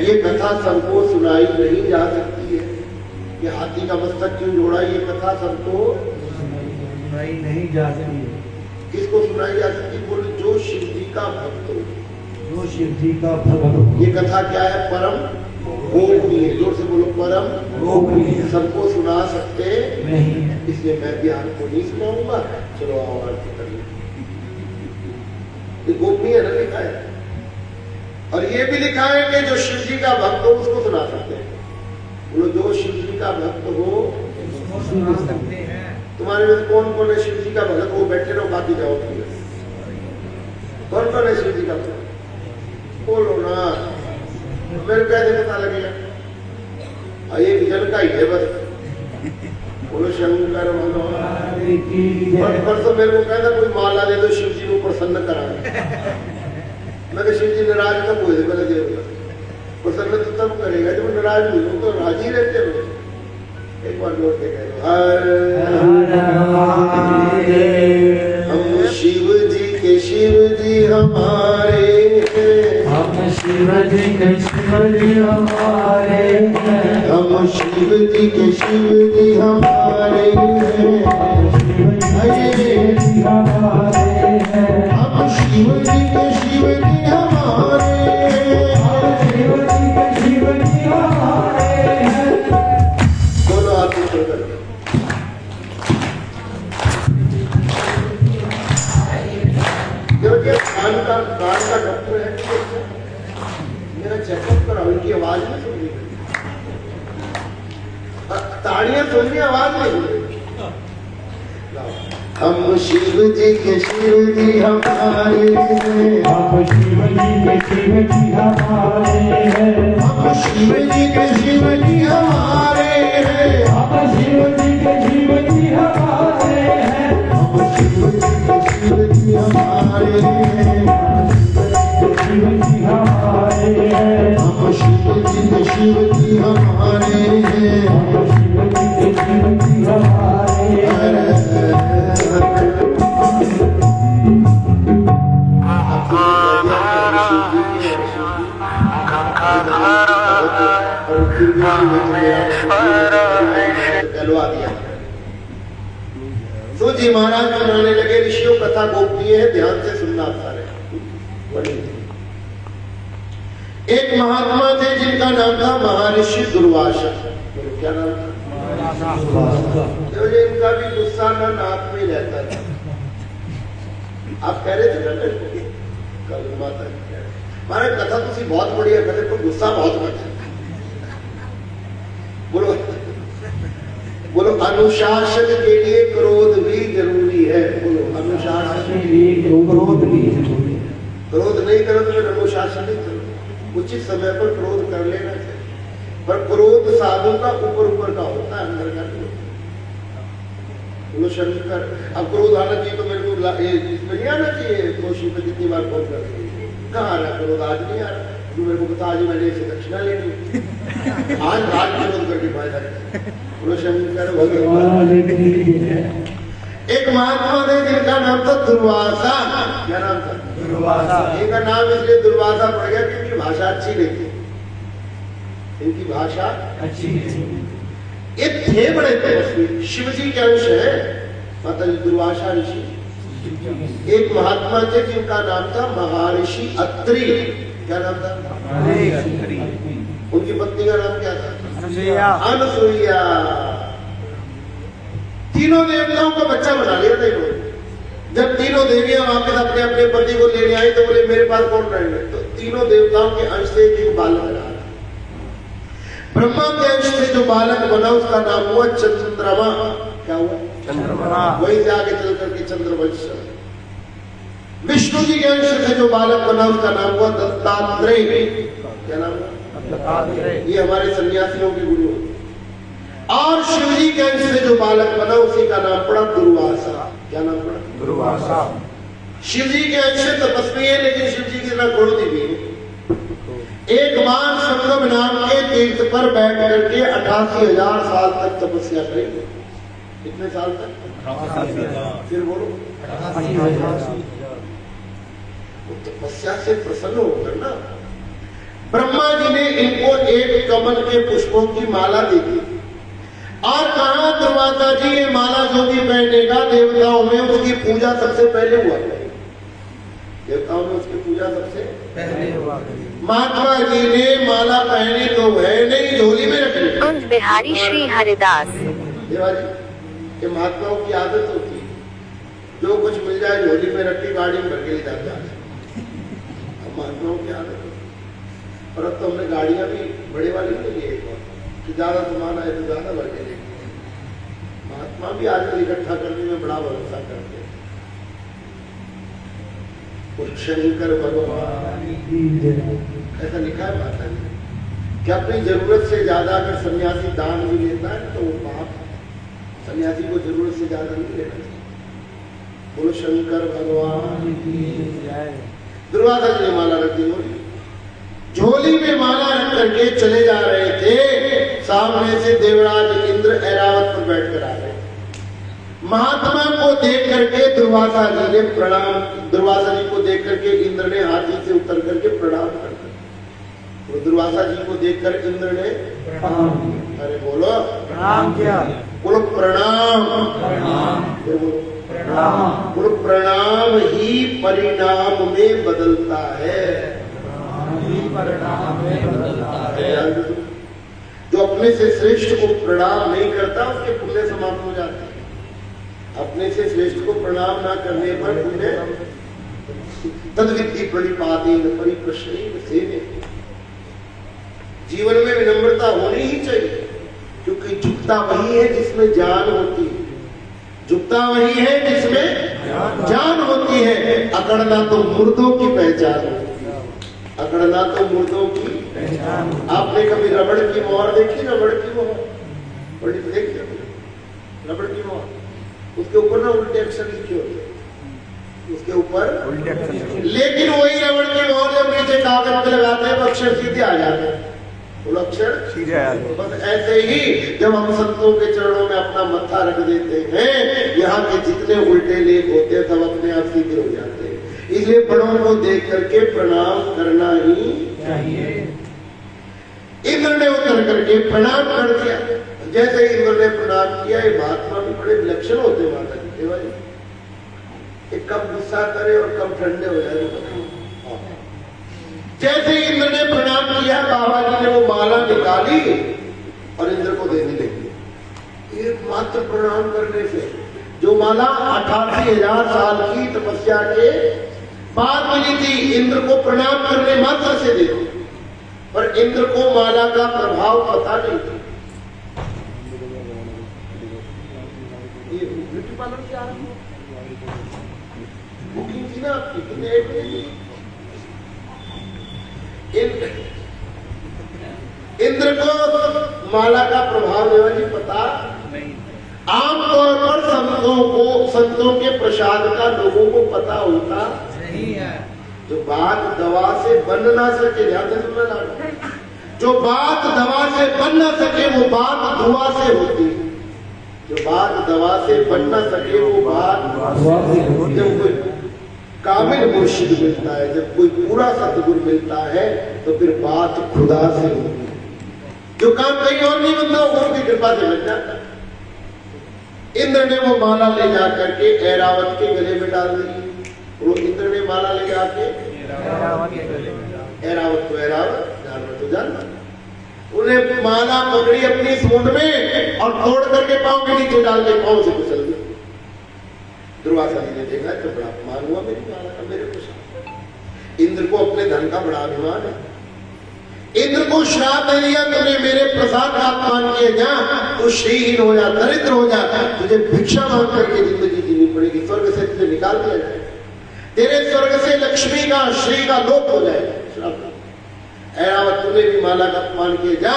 ये कथा सबको सुनाई नहीं जा सकती है। ये हाथी का मस्तक क्यों जोड़ा, ये कथा सबको सुनाई नहीं जा सकती है। किसको सुनाई जा सकती? बोले जो शिव जी का भक्त हो, जो शिव जी का भक्त हो। ये कथा क्या है? परम गोपनीय। जोर से बोलो, परम गोपनीय। सबको सुना सकते नहीं, इसलिए मैं भी आपको नहीं सुनाऊंगा। चलो आओ आरती कर लो। ये गोपनीय न लिखा है। और ये भी लिखा है कि जो शिव जी का भक्त हो उसको सुना सकते हैं। बोलो, जो शिव जी का भक्त हो उसको सुना सकते हैं। तुम्हारे में कौन कौन है शिव जी का भक्त? वो बैठे रहो, बाकी जाओ। कौन कौन है शिव जी का भक्त? बोलो ना, मेरे कैसे पता लगेगा? एक जन का ही है बस। बोलो शंकर भगवान की जय। परसों मेरे को कहता कोई माला दे दो शिव जी को प्रसन्न कराना। मैं कहा शिव जी नाराज कब हुए? पहले देवता प्रसन्न तो तब करेगा जब नाराज हुए। तो राजी रहते हो। एक बार जोड़ के कह दो, हम शिव जी हमारे, हम शिव जी के शिव जी हमारे हैं। हम शिव जी के शिव जी हमारे हैं। हमारे हैं। हम शिव जी के शिव जी हमारे हैं। शिव जी के शिव जी हमारे हैं। दोनों हाथ ऊपर कर। क्योंकि कान का डॉक्टर है, मेरा चेकअप कराओ। इनकी आवाज नहीं सुन रही, ताड़ियां सुन रही, आवाज नहीं सुन रही। हम शिव जी के शिव जी हमारे हैं। हम शिव जी के शिव जी हमारे हैं। हम शिव जी के शिव जी हमारे हैं। हम शिव जी के शिव जी हमारे हैं। हम शिव जी के शिव जी हमारे हैं। शिव जी हमारे हैं। हम शिव जी के शिव जी हमारे हैं। हम शिव जी के शिव जी हमारे हैं। कहलवा दिया। तो जी महाराज सुनाने लगे ऋषियों कथा गोपनीय है, ध्यान से सुनना सारे। एक महात्मा थे जिनका नाम था महर्षि दुर्वासा। क्या नाम था? तो इनका भी गुस्सा न नाक में रहता था। आप कह रहे थे ना कल माता महाराज कथा तुसी बहुत बढ़िया करे पर गुस्सा बहुत घट है। बोलो बोलो, अनुशासन के लिए क्रोध भी जरूरी है। बोलो, अनुशासन के लिए क्रोध भी जरूरी है। क्रोध नहीं करो तो फिर अनुशासन नहीं करो। उचित समय पर क्रोध कर लेना चाहिए, पर क्रोध साधु का ऊपर ऊपर का होता है, अंदर का नहीं होता। बोलो शंकर। अब क्रोध आना चाहिए तो मेरे को इसमें नहीं आना चाहिए। कोशिश पे कितनी बार फोन कर कहाँ आ रहा क्रोध? आज नहीं आ रहा। तू मेरे को बता, आज मैंने इसे दक्षिणा लेनी, आज रात विरोध करके फायदा। बोलो शंकर भगवान। एक महात्मा थे जिनका नाम था दुर्वासा। क्या नाम था? दुर्वासा। इनका नाम इसलिए दुर्वासा पड़ गया क्योंकि भाषा अच्छी नहीं थी। इनकी भाषा अच्छी है। ये थे बड़े तपस्वी, शिव जी के अंश है। माता जी दुर्वासा ऋषि। एक महात्मा थे जिनका नाम था महर्षि अत्रि। क्या नाम था? उनकी पत्नी का नाम क्या था? अनुसुईया। तीनों देवताओं का बच्चा बना लिया था इन्होंने। जब तीनों देवियां वापस अपने अपने पति को लेने आई तो बोले मेरे पास कौन रहेंगे? तो तीनों देवताओं के अंश से एक बालक रहा। ब्रह्मा के अंश से जो बालक बना उसका नाम हुआ चंद्रमा। क्या हुआ? चंद्रमा। वहीं से आगे चल करके चंद्रवंश। विष्णु जी के अंश से जो बालक बना उसका नाम हुआ दत्तात्रेय। क्या नाम हुआ? ये हमारे सन्यासियों के गुरु। और शिव जी के अंश से जो बालक बना उसी का नाम पड़ा दुर्वासा। क्या नाम पड़ा? दुर्वासा। शिव जी के अंश से तपस्वी है लेकिन शिव जी की तरह क्रोधी भी है। एक बार संगम नाम के तीर्थ पर बैठ करके 88,000 साल तक तपस्या करेंगे। कितने साल तक? 88,000। फिर बोलो। वो तपस्या से प्रसन्न होकर ना, ब्रह्मा जी ने इनको एक कमल के पुष्पों की माला दी थी और कहा दुर्वासा जी ये माला जो भी पहनेगा देवताओं में उसकी पूजा सबसे पहले हुआ करेगी, देवताओं में उसकी पूजा सबसे पहले हुआ महात्मा जी ने माला पहनी तो है नहीं, झोली में रख ली। कुंज बिहारी श्री हरिदास। देवाजी ये महात्माओं की आदत होती है, जो कुछ मिल जाए झोली में रख के गाड़ी में भर के ले जाते हैं। महात्माओं की आदत होती है। और अब तो हमने गाड़ियां भी बड़े वाली नहीं ली एक बार कि ज्यादा सामान आए तो ज्यादा भर के लेंगे। महात्मा भी आजकल इकट्ठा करने में बड़ा भरोसा करते हैं। शंकर भगवान ऐसा लिखा है माता जी कि अपनी जरूरत से ज्यादा अगर सन्यासी दान भी लेता है तो वो पाप है। सन्यासी को जरूरत से ज्यादा नहीं लेना चाहिए। बोलो शंकर भगवान की जय। दुर्वासा जी ने माला रख दी झोली में माला रख करके चले जा रहे थे। सामने से देवराज इंद्र ऐरावत पर बैठकर आ रहे थे। महात्मा को देख करके दुर्वासा जी ने प्रणाम, दुर्वासा जी को देख करके इंद्र ने हाथी से उतर करके प्रणाम कर दिया। तो दुर्वासा जी को देखकर इंद्र ने प्रणाम, अरे बोलो प्रणाम किया, बोलो प्रणाम, बोलो प्रणाम ही परिणाम में बदलता है। जो अपने से श्रेष्ठ को प्रणाम नहीं करता उसके पुण्य समाप्त हो जाते हैं। अपने से श्रेष्ठ को प्रणाम ना करने पर पुण्य तद्विद्धि प्रणिपातेन परिप्रश्नेन सेवे। जीवन में विनम्रता होनी ही चाहिए, क्योंकि झुकता वही है जिसमें जान होती है, झुकता वही है जिसमें जान होती है। अकड़ना तो मुर्दों की पहचान होती है, अकड़ना तो मुर्दों की पहचान। आपने कभी रबड़ की मोहर देखी? रबड़ की मोहर बड़ी देखी, रबड़ की मोहर, उसके ऊपर ना उल्टे अक्षर लिखे होते हैं, उसके ऊपर उल्टे अक्षर। लेकिन वही रबड़ की मोहर जब नीचे कागज पे लगाते हैं तो अक्षर सीधे आ जाते हैं, वो अक्षर सीधे आ जाते हैं। बस ऐसे ही जब हम संतों के चरणों में अपना मत्था रख देते हैं, यहाँ के जितने उल्टे लेख होते हैं सब अपने आप सीधे हो जाते हैं। इसलिए बड़ों को देख करके प्रणाम करना ही चाहिए। इंद्र ने उतर करके प्रणाम कर दिया। जैसे इंद्र ने प्रणाम किया, ये महात्मा भी बड़े विलक्षण होते हैं माता जी के भाई। एक कब गुस्सा करे और कब ठंडे हो जाए। जैसे इंद्र ने प्रणाम किया, बाबा जी ने वो माला निकाली और इंद्र को देने लगी। एक मात्र प्रणाम करने से जो माला 88,000 साल की तपस्या के बाद मिली थी, इंद्र को प्रणाम करने मात्र से दे दी। पर इंद्र को माला का प्रभाव पता नहीं था। ये ब्यूटी पार्लर की आरंभ बुकिंग थी ना आपकी, कितने एक इंद्र को माला का प्रभाव देवाजी पता नहीं। आमतौर पर संतों के प्रसाद का लोगों को पता होता नहीं है। जो बात दवा से बन ना सके, ध्यान से सुनना लागू, जो बात दवा से बन ना सके वो बात दुआ से होती है। जो बात दवा से बन ना सके वो बात, जब कोई कामिल मुर्शिद मिलता है, जब कोई पूरा सतगुरु मिलता है तो फिर बात खुदा से होती है। जो काम कहीं और नहीं बनता वो उनकी कृपा से बन जाता है। इंद्र ने वो माला ले जा करके ऐरावत के गले में डाल दी। वो इंद्र ने माला ले जाके ऐरावत को ऐरावत, जानवर तो जानवर, उन्हें माला पकड़ी अपनी सूंड में और तोड़ करके पांव के नीचे डाल के पांव से कुचल दिया। दुर्वासा जी ने देखा तो बड़ा अपमान हुआ मेरी माला का, मेरे को। इंद्र को अपने धन का बड़ा अभिमान है। इंद्र को श्राप दे दिया, तुमने मेरे प्रसाद का अपमान किया, जा तू श्रीहीन हो जा, दरिद्र हो जा, तुझे भिक्षा मांग करके जिंदगी जीनी पड़ेगी, स्वर्ग से तुझे निकाल दिया जाए, तेरे स्वर्ग से लक्ष्मी का श्री का लोप हो जाए। ऐरावत तूने भी माला का अपमान किया, जा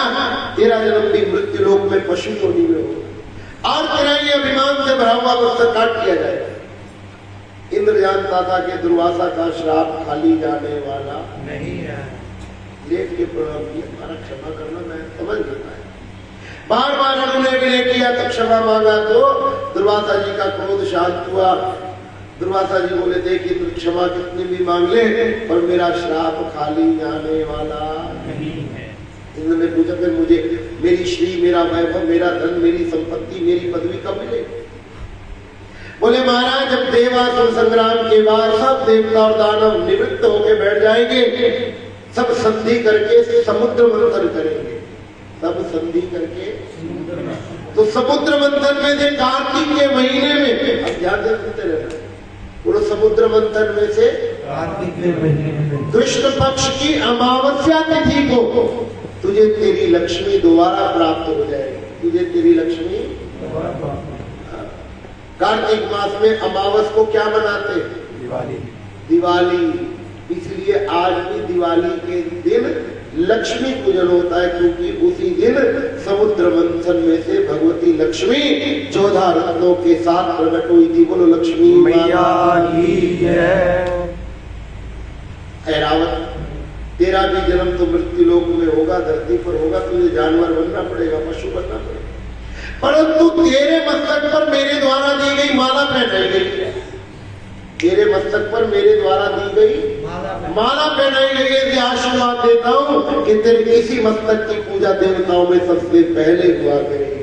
तेरा जन्म भी मृत्यु लोक में पशु योनि में होगा और तेरा ये अभिमान से भरा हुआ मस्तक काट दिया जाएगा। इंद्र जानता था कि दुर्वासा का श्राप खाली जाने वाला नहीं है। लेट के प्रणाम किया, हमारा क्षमा करना, मैं समझ लेता है। बार बार उन्होंने विनय किया तो क्षमा मांगा तो दुर्वासा जी का क्रोध शांत हुआ। दुर्वासा जी बोले देखिए तू क्षमा कितनी भी मांग ले पर मेरा श्राप खाली जाने वाला नहीं है। इंद्र ने पूछा फिर मुझे मेरी श्री, मेरा वैभव, मेरा धन, मेरी संपत्ति, मेरी पदवी कब मिलेगी? बोले महाराज जब देवासुर संग्राम के बाद सब देवता और दानव निवृत्त होकर बैठ जाएंगे, सब संधि करके समुद्र मंथन करेंगे, सब संधि करके तो समुद्र मंथन में से कार्तिक के महीने में, अब ध्यान से सुनते रहना, वो समुद्र मंथन में से कार्तिक के महीने में कृष्ण पक्ष की अमावस्या तिथि को तुझे तेरी लक्ष्मी दोबारा प्राप्त हो जाएगी, तुझे तेरी लक्ष्मी। कार्तिक मास में अमावस को क्या मनाते हैं? दिवाली। दिवाली। इसलिए आज भी दिवाली के दिन लक्ष्मी पूजन होता है, क्योंकि उसी दिन समुद्र मंथन में से भगवती लक्ष्मी 14 रत्नों के साथ प्रकट हुई थी। बोलो लक्ष्मी मैया की जय। ऐरावत तेरा भी जन्म तो मृत्यु लोक में होगा, धरती पर होगा, तुझे जानवर बनना पड़ेगा, पशु बनना पड़ेगा, परंतु तेरे मस्तक पर मेरे द्वारा दी गई माला पहनाई गई है, तेरे मस्तक पर मेरे द्वारा दी गई माला पहनाई गई है। आशीर्वाद देता हूँ कि तेरे किसी मस्तक की पूजा देवताओं में सबसे पहले हुआ करेगी।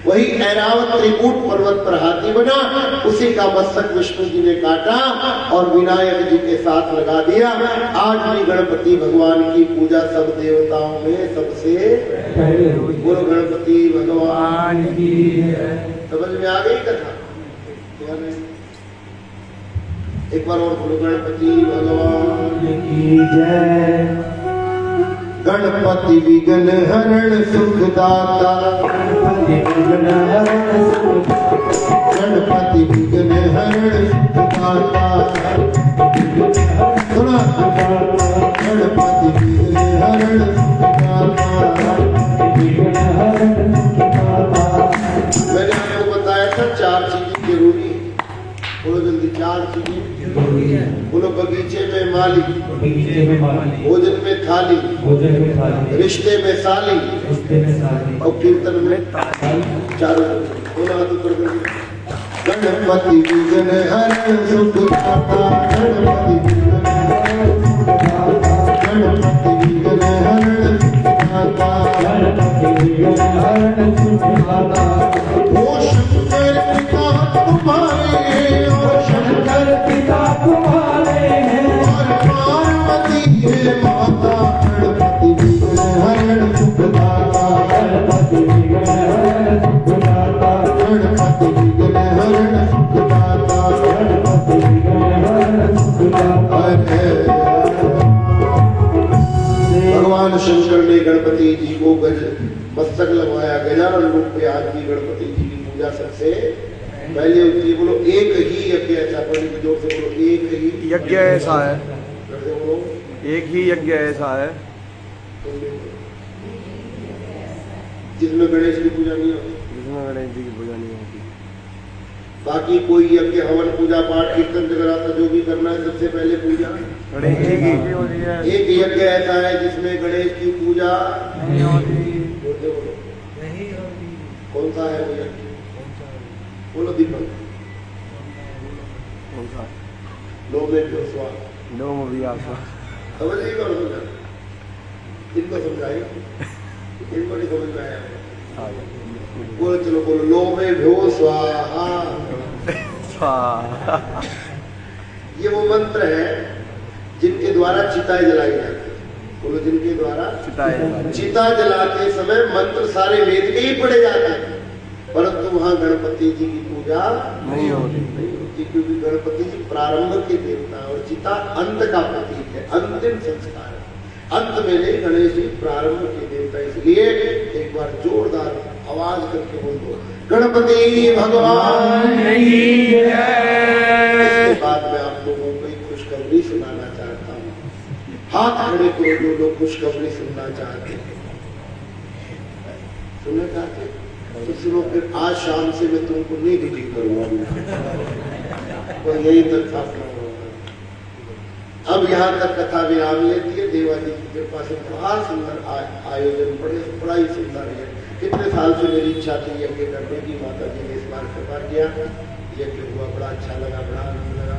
वही ऐरावत त्रिकूट पर्वत पर हाथी बना, उसी का मस्तक विष्णु जी ने काटा और विनायक जी के साथ लगा दिया। आज भी गणपति भगवान की पूजा सब देवताओं में सबसे पहले हुई। बोलो गणपति भगवान की। समझ में आ गई कथा? एक बार और बोलो गणपति भगवान की जय। गणपति विघ्न हरण सुखदाता, गणपति विघ्न हरण सुखदाता, सुना गणपति विघ्न हरण सुखदाता। मैंने आपको बताया था 4 चीजें जरूरी है। बोलो जल्दी 4 चीजें बोलो। बगीचे में माली, भोजन में थाली, रिश्ते में साली और कीर्तन में चारों। गणपति विघ्न हरण सुखदाता, गणपति विघ्न हरण सुखदाता, गणपति विघ्न हरण सुखदाता। ओ शंकर पिता तुम्हारे, ओ शंकर पिता तुम्हारे हैं, और पार्वती है माता। गणपति विघ्न हरण सुखदाता, गणपति विघ्न हरण सुखदाता, गणपति विघ्न हरण सुखदाता, गणपति विघ्न हरण सुखदाता। भगवान शंकर ने गणपति जी को मस्तक लगवाया। गजानन रूप पे आज भी गणपति जी की पूजा सबसे पहले होती है। बोलो एक ही यज्ञ ऐसा, बड़ी जोर से बोलो एक ही यज्ञ ऐसा है, बोलो एक ही यज्ञ ऐसा है जिसमें गणेश की पूजा नहीं होती, जिसमें गणेश जी की पूजा नहीं होती। बाकी कोई यज्ञ हवन पूजा पाठ कीर्तन जगराता जो भी करना है सबसे पहले पूजा गणेश जी की होती है। एक यज्ञ ऐसा है जिसमें गणेश की पूजा नहीं होती। कौन सा है वो यज्ञ? बोलो दीपक। कौन सा? लो में जो स्वाद लोम भी आशा। समझ नहीं करो, समझा इनको समझाए, इनको नहीं समझ में आया। बोलो चलो बोलो लो में भ्यो स्वाहा। ये वो मंत्र है जिनके द्वारा चिताएं जलाई जाती है। बोलो जिनके द्वारा चिता जलाते समय मंत्र सारे वेद के ही पढ़े जाते हैं, परंतु वहां गणपति जी की पूजा नहीं होती, क्योंकि गणपति जी प्रारंभ के देवता और चिता अंत का प्रतीक है, अंतिम संस्कार है। अंत में नहीं, गणेश जी प्रारंभ के देवता। इसलिए एक बार जोरदार आवाज करके बोल दो गणपति भगवान की जय। इसके बाद मैं आप लोगों को एक खुशखबरी सुनाना चाहता हूँ। हाथ खड़े करो जो लोग खुशखबरी सुनना चाहते हैं। सुनना चाहते हैं तो सुनो, फिर आज शाम से मैं तुमको नहीं दुखी करूंगा, तो यही तक स्थापना होगा। अब यहाँ तक कथा विराम लेती है। देवा जी की कृपा से बड़ा सुंदर आयोजन, बड़ा ही सुंदर है। कितने साल से मेरी इच्छा थी यज्ञ करने की, माता जी ने इस बार कृपा किया। यज्ञ हुआ, बड़ा अच्छा लगा, बड़ा आनंद लगा।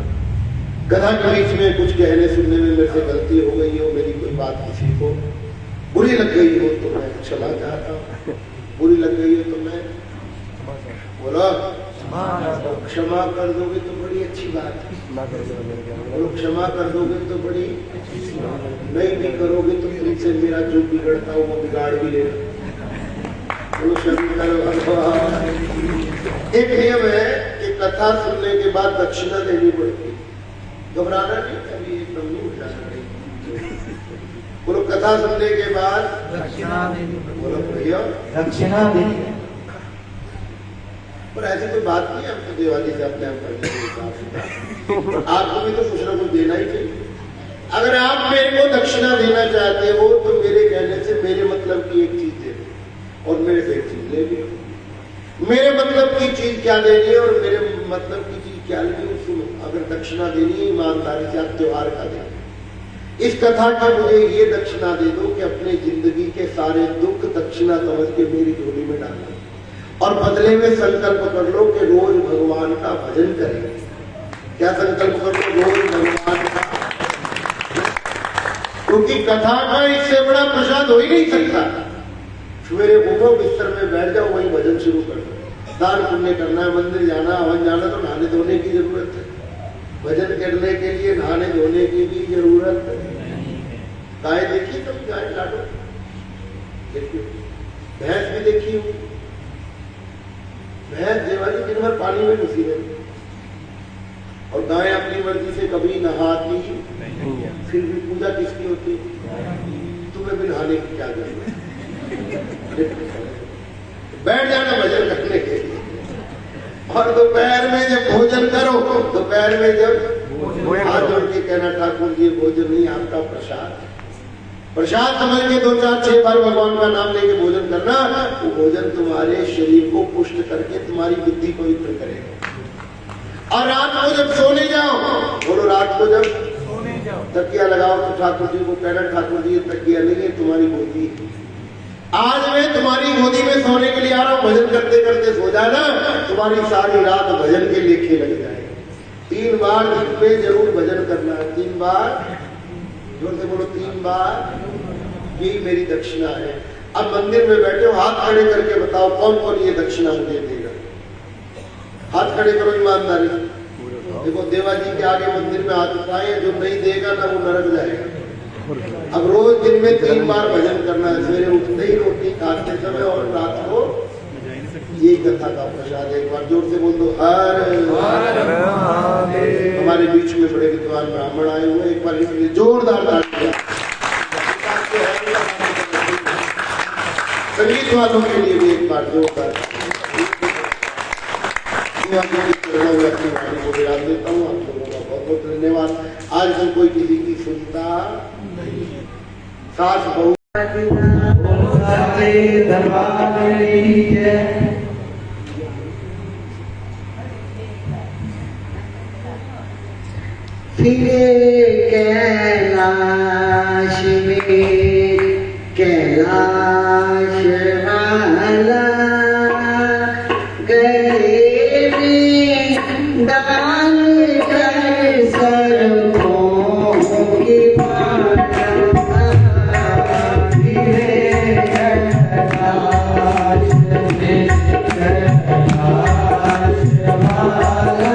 कथा के बीच में कुछ कहने सुनने में मेरे से गलती हो गई हो, मेरी कोई बात किसी को बुरी लग गई हो तो मैं क्षमा चाहता हूँ। बुरी लग गई हो तो मैं बोलो क्षमा कर दोगे तो बड़ी अच्छी बात है। बोलो क्षमा कर दोगे तो बड़ी, नहीं भी करोगे तो तुमसे मेरा जो बिगड़ता हो वो बिगाड़ भी लेना। बोलो शंकर भगवान। एक नियम है कि कथा सुनने के बाद दक्षिणा देनी पड़ती है। घबराना नहीं, कभी एकदम नहीं उठाना नहीं। बोलो कथा सुनने के बाद दक्षिणा देनी, बोलो भैया दक्षिणा देनी। पर ऐसी कोई बात नहीं है, हम तो दिवाली से अपने आप करने के हिसाब। आपको भी तो कुछ ना कुछ देना ही चाहिए। अगर आप मेरे को दक्षिणा देना चाहते हो तो मेरे कहने से मेरे मतलब की एक चीज दे दो और मेरे से एक चीज ले लो। मेरे मतलब की चीज क्या देनी है और मेरे मतलब की चीज क्या लेनी है सुनो। अगर दक्षिणा देनी है ईमानदारी से, आप त्योहार का देना। इस कथा का मुझे ये दक्षिणा दे दो कि अपने जिंदगी के सारे दुख दक्षिणा समझ के मेरी झोली में डालना और बदले में संकल्प कर लो कि रोज भगवान का भजन करेंगे। क्या संकल्प कर लो? रोज भगवान का, क्योंकि कथा का इससे बड़ा प्रसाद हो ही नहीं सकता। सवेरे उठो, बिस्तर में बैठ जाओ, वही भजन शुरू कर दो। दान पुण्य करना है, मंदिर जाना, हवन जाना तो नहाने धोने की जरूरत है। भजन करने के लिए नहाने धोने की भी जरूरत है। गाय देखी तुम? गाय लाडो देखी, भैंस भी देखी होगी। भैंस देवाली दिन भर पानी में घुसी रहती और गाय अपनी मर्जी से कभी नहाती नहीं है। फिर भी पूजा किसकी होती है? तुम्हें भी नहाने की क्या जरूरत है? बैठ जाना भजन करने के लिए। और दोपहर में जब भोजन करो, दोपहर में जब हाथ जोड़ के कहना ठाकुर जी भोजन नहीं आपका प्रसाद, प्रसाद समझ के 2 4 6 बार भगवान का नाम लेके भोजन करना। वो भोजन तुम्हारे शरीर को पुष्ट करके तुम्हारी बुद्धि पवित्र करेगा। और रात को जब सोने जाओ, बोलो रात को जब सोने जाओ तकिया लगाओ तो ठाकुर जी को कहना ठाकुर जी तकिया नहीं है तुम्हारी गोदी। आज मैं तुम्हारी गोदी में सोने के लिए आ रहा हूँ, भजन करते करते सो जाना, तुम्हारी सारी रात भजन के लेखे लग जाएगी। 3 बार दिन में जरूर भजन करना है। 3 बार, जोर से बोलो 3 बार। यही मेरी दक्षिणा है। अब मंदिर में बैठे हो, हाथ खड़े करके बताओ कौन कौन ये दक्षिणा मुझे देगा। हाथ खड़े करो ईमानदारी से। देखो देवा जी के आगे मंदिर में हाथ उठाए, जो नहीं देगा ना वो नरक जाएगा। अब रोज दिन में 3 बार भजन करना है, सवेरे उठते ही, रोटी खाते समय और रात को। ये कथा का प्रसाद है। एक बार जोर से बोल दो हर महादेव। हमारे बीच में बड़े विद्वान ब्राह्मण आए हुए, एक बार इसलिए जोरदार तालियां। संगीत वालों के लिए भी एक बार जोरदार। मैं अपनी वाणी को विराम देता हूँ। आप लोगों का बहुत बहुत धन्यवाद। आज भी कोई किसी की सुनता नहीं। सास बहू फिरे कैलाश में कैलाश वाला, गले में डाल कर सरकों की माला। फिरे कैलाश में कैलाश वाला,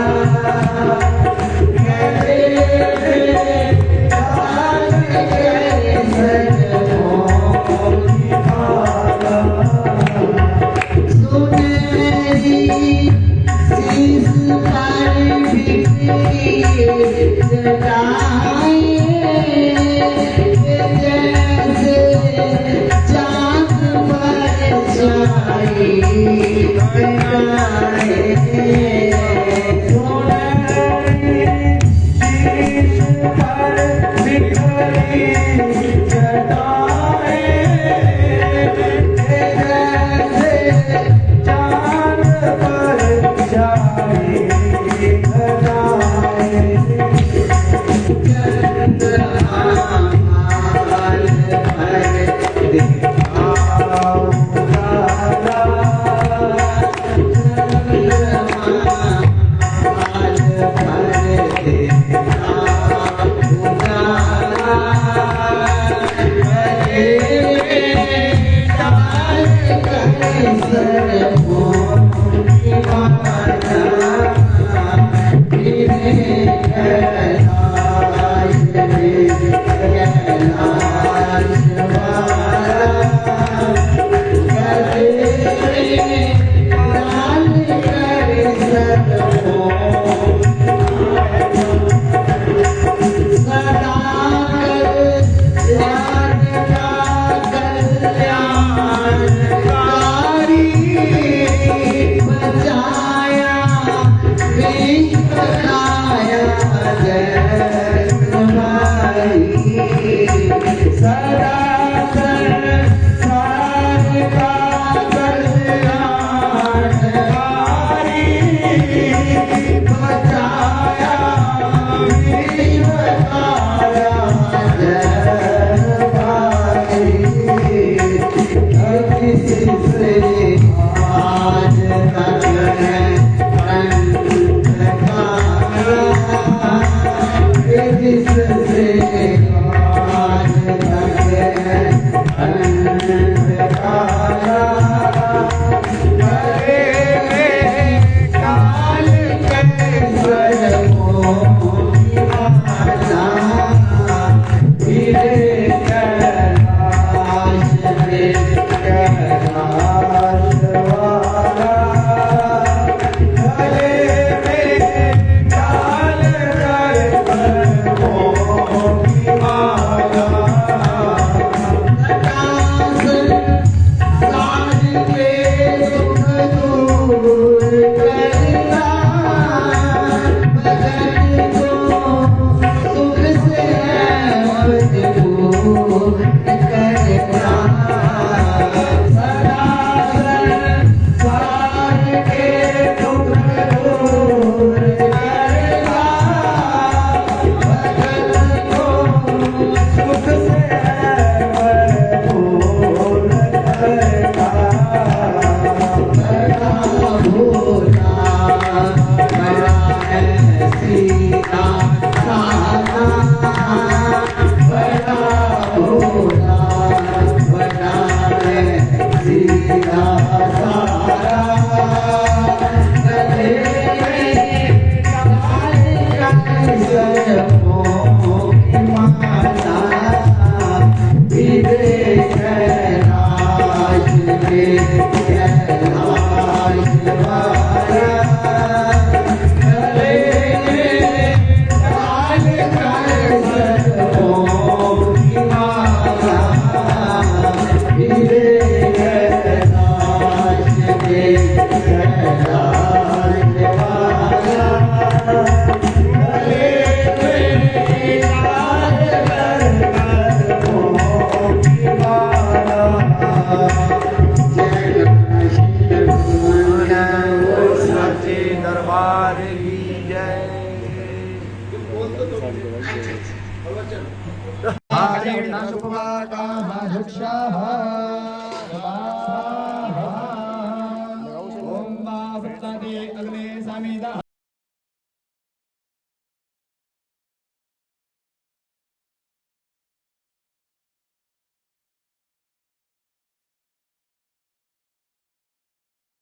सच्चे दरबार की जय। ओम मा सप्तके अग्ने समिदा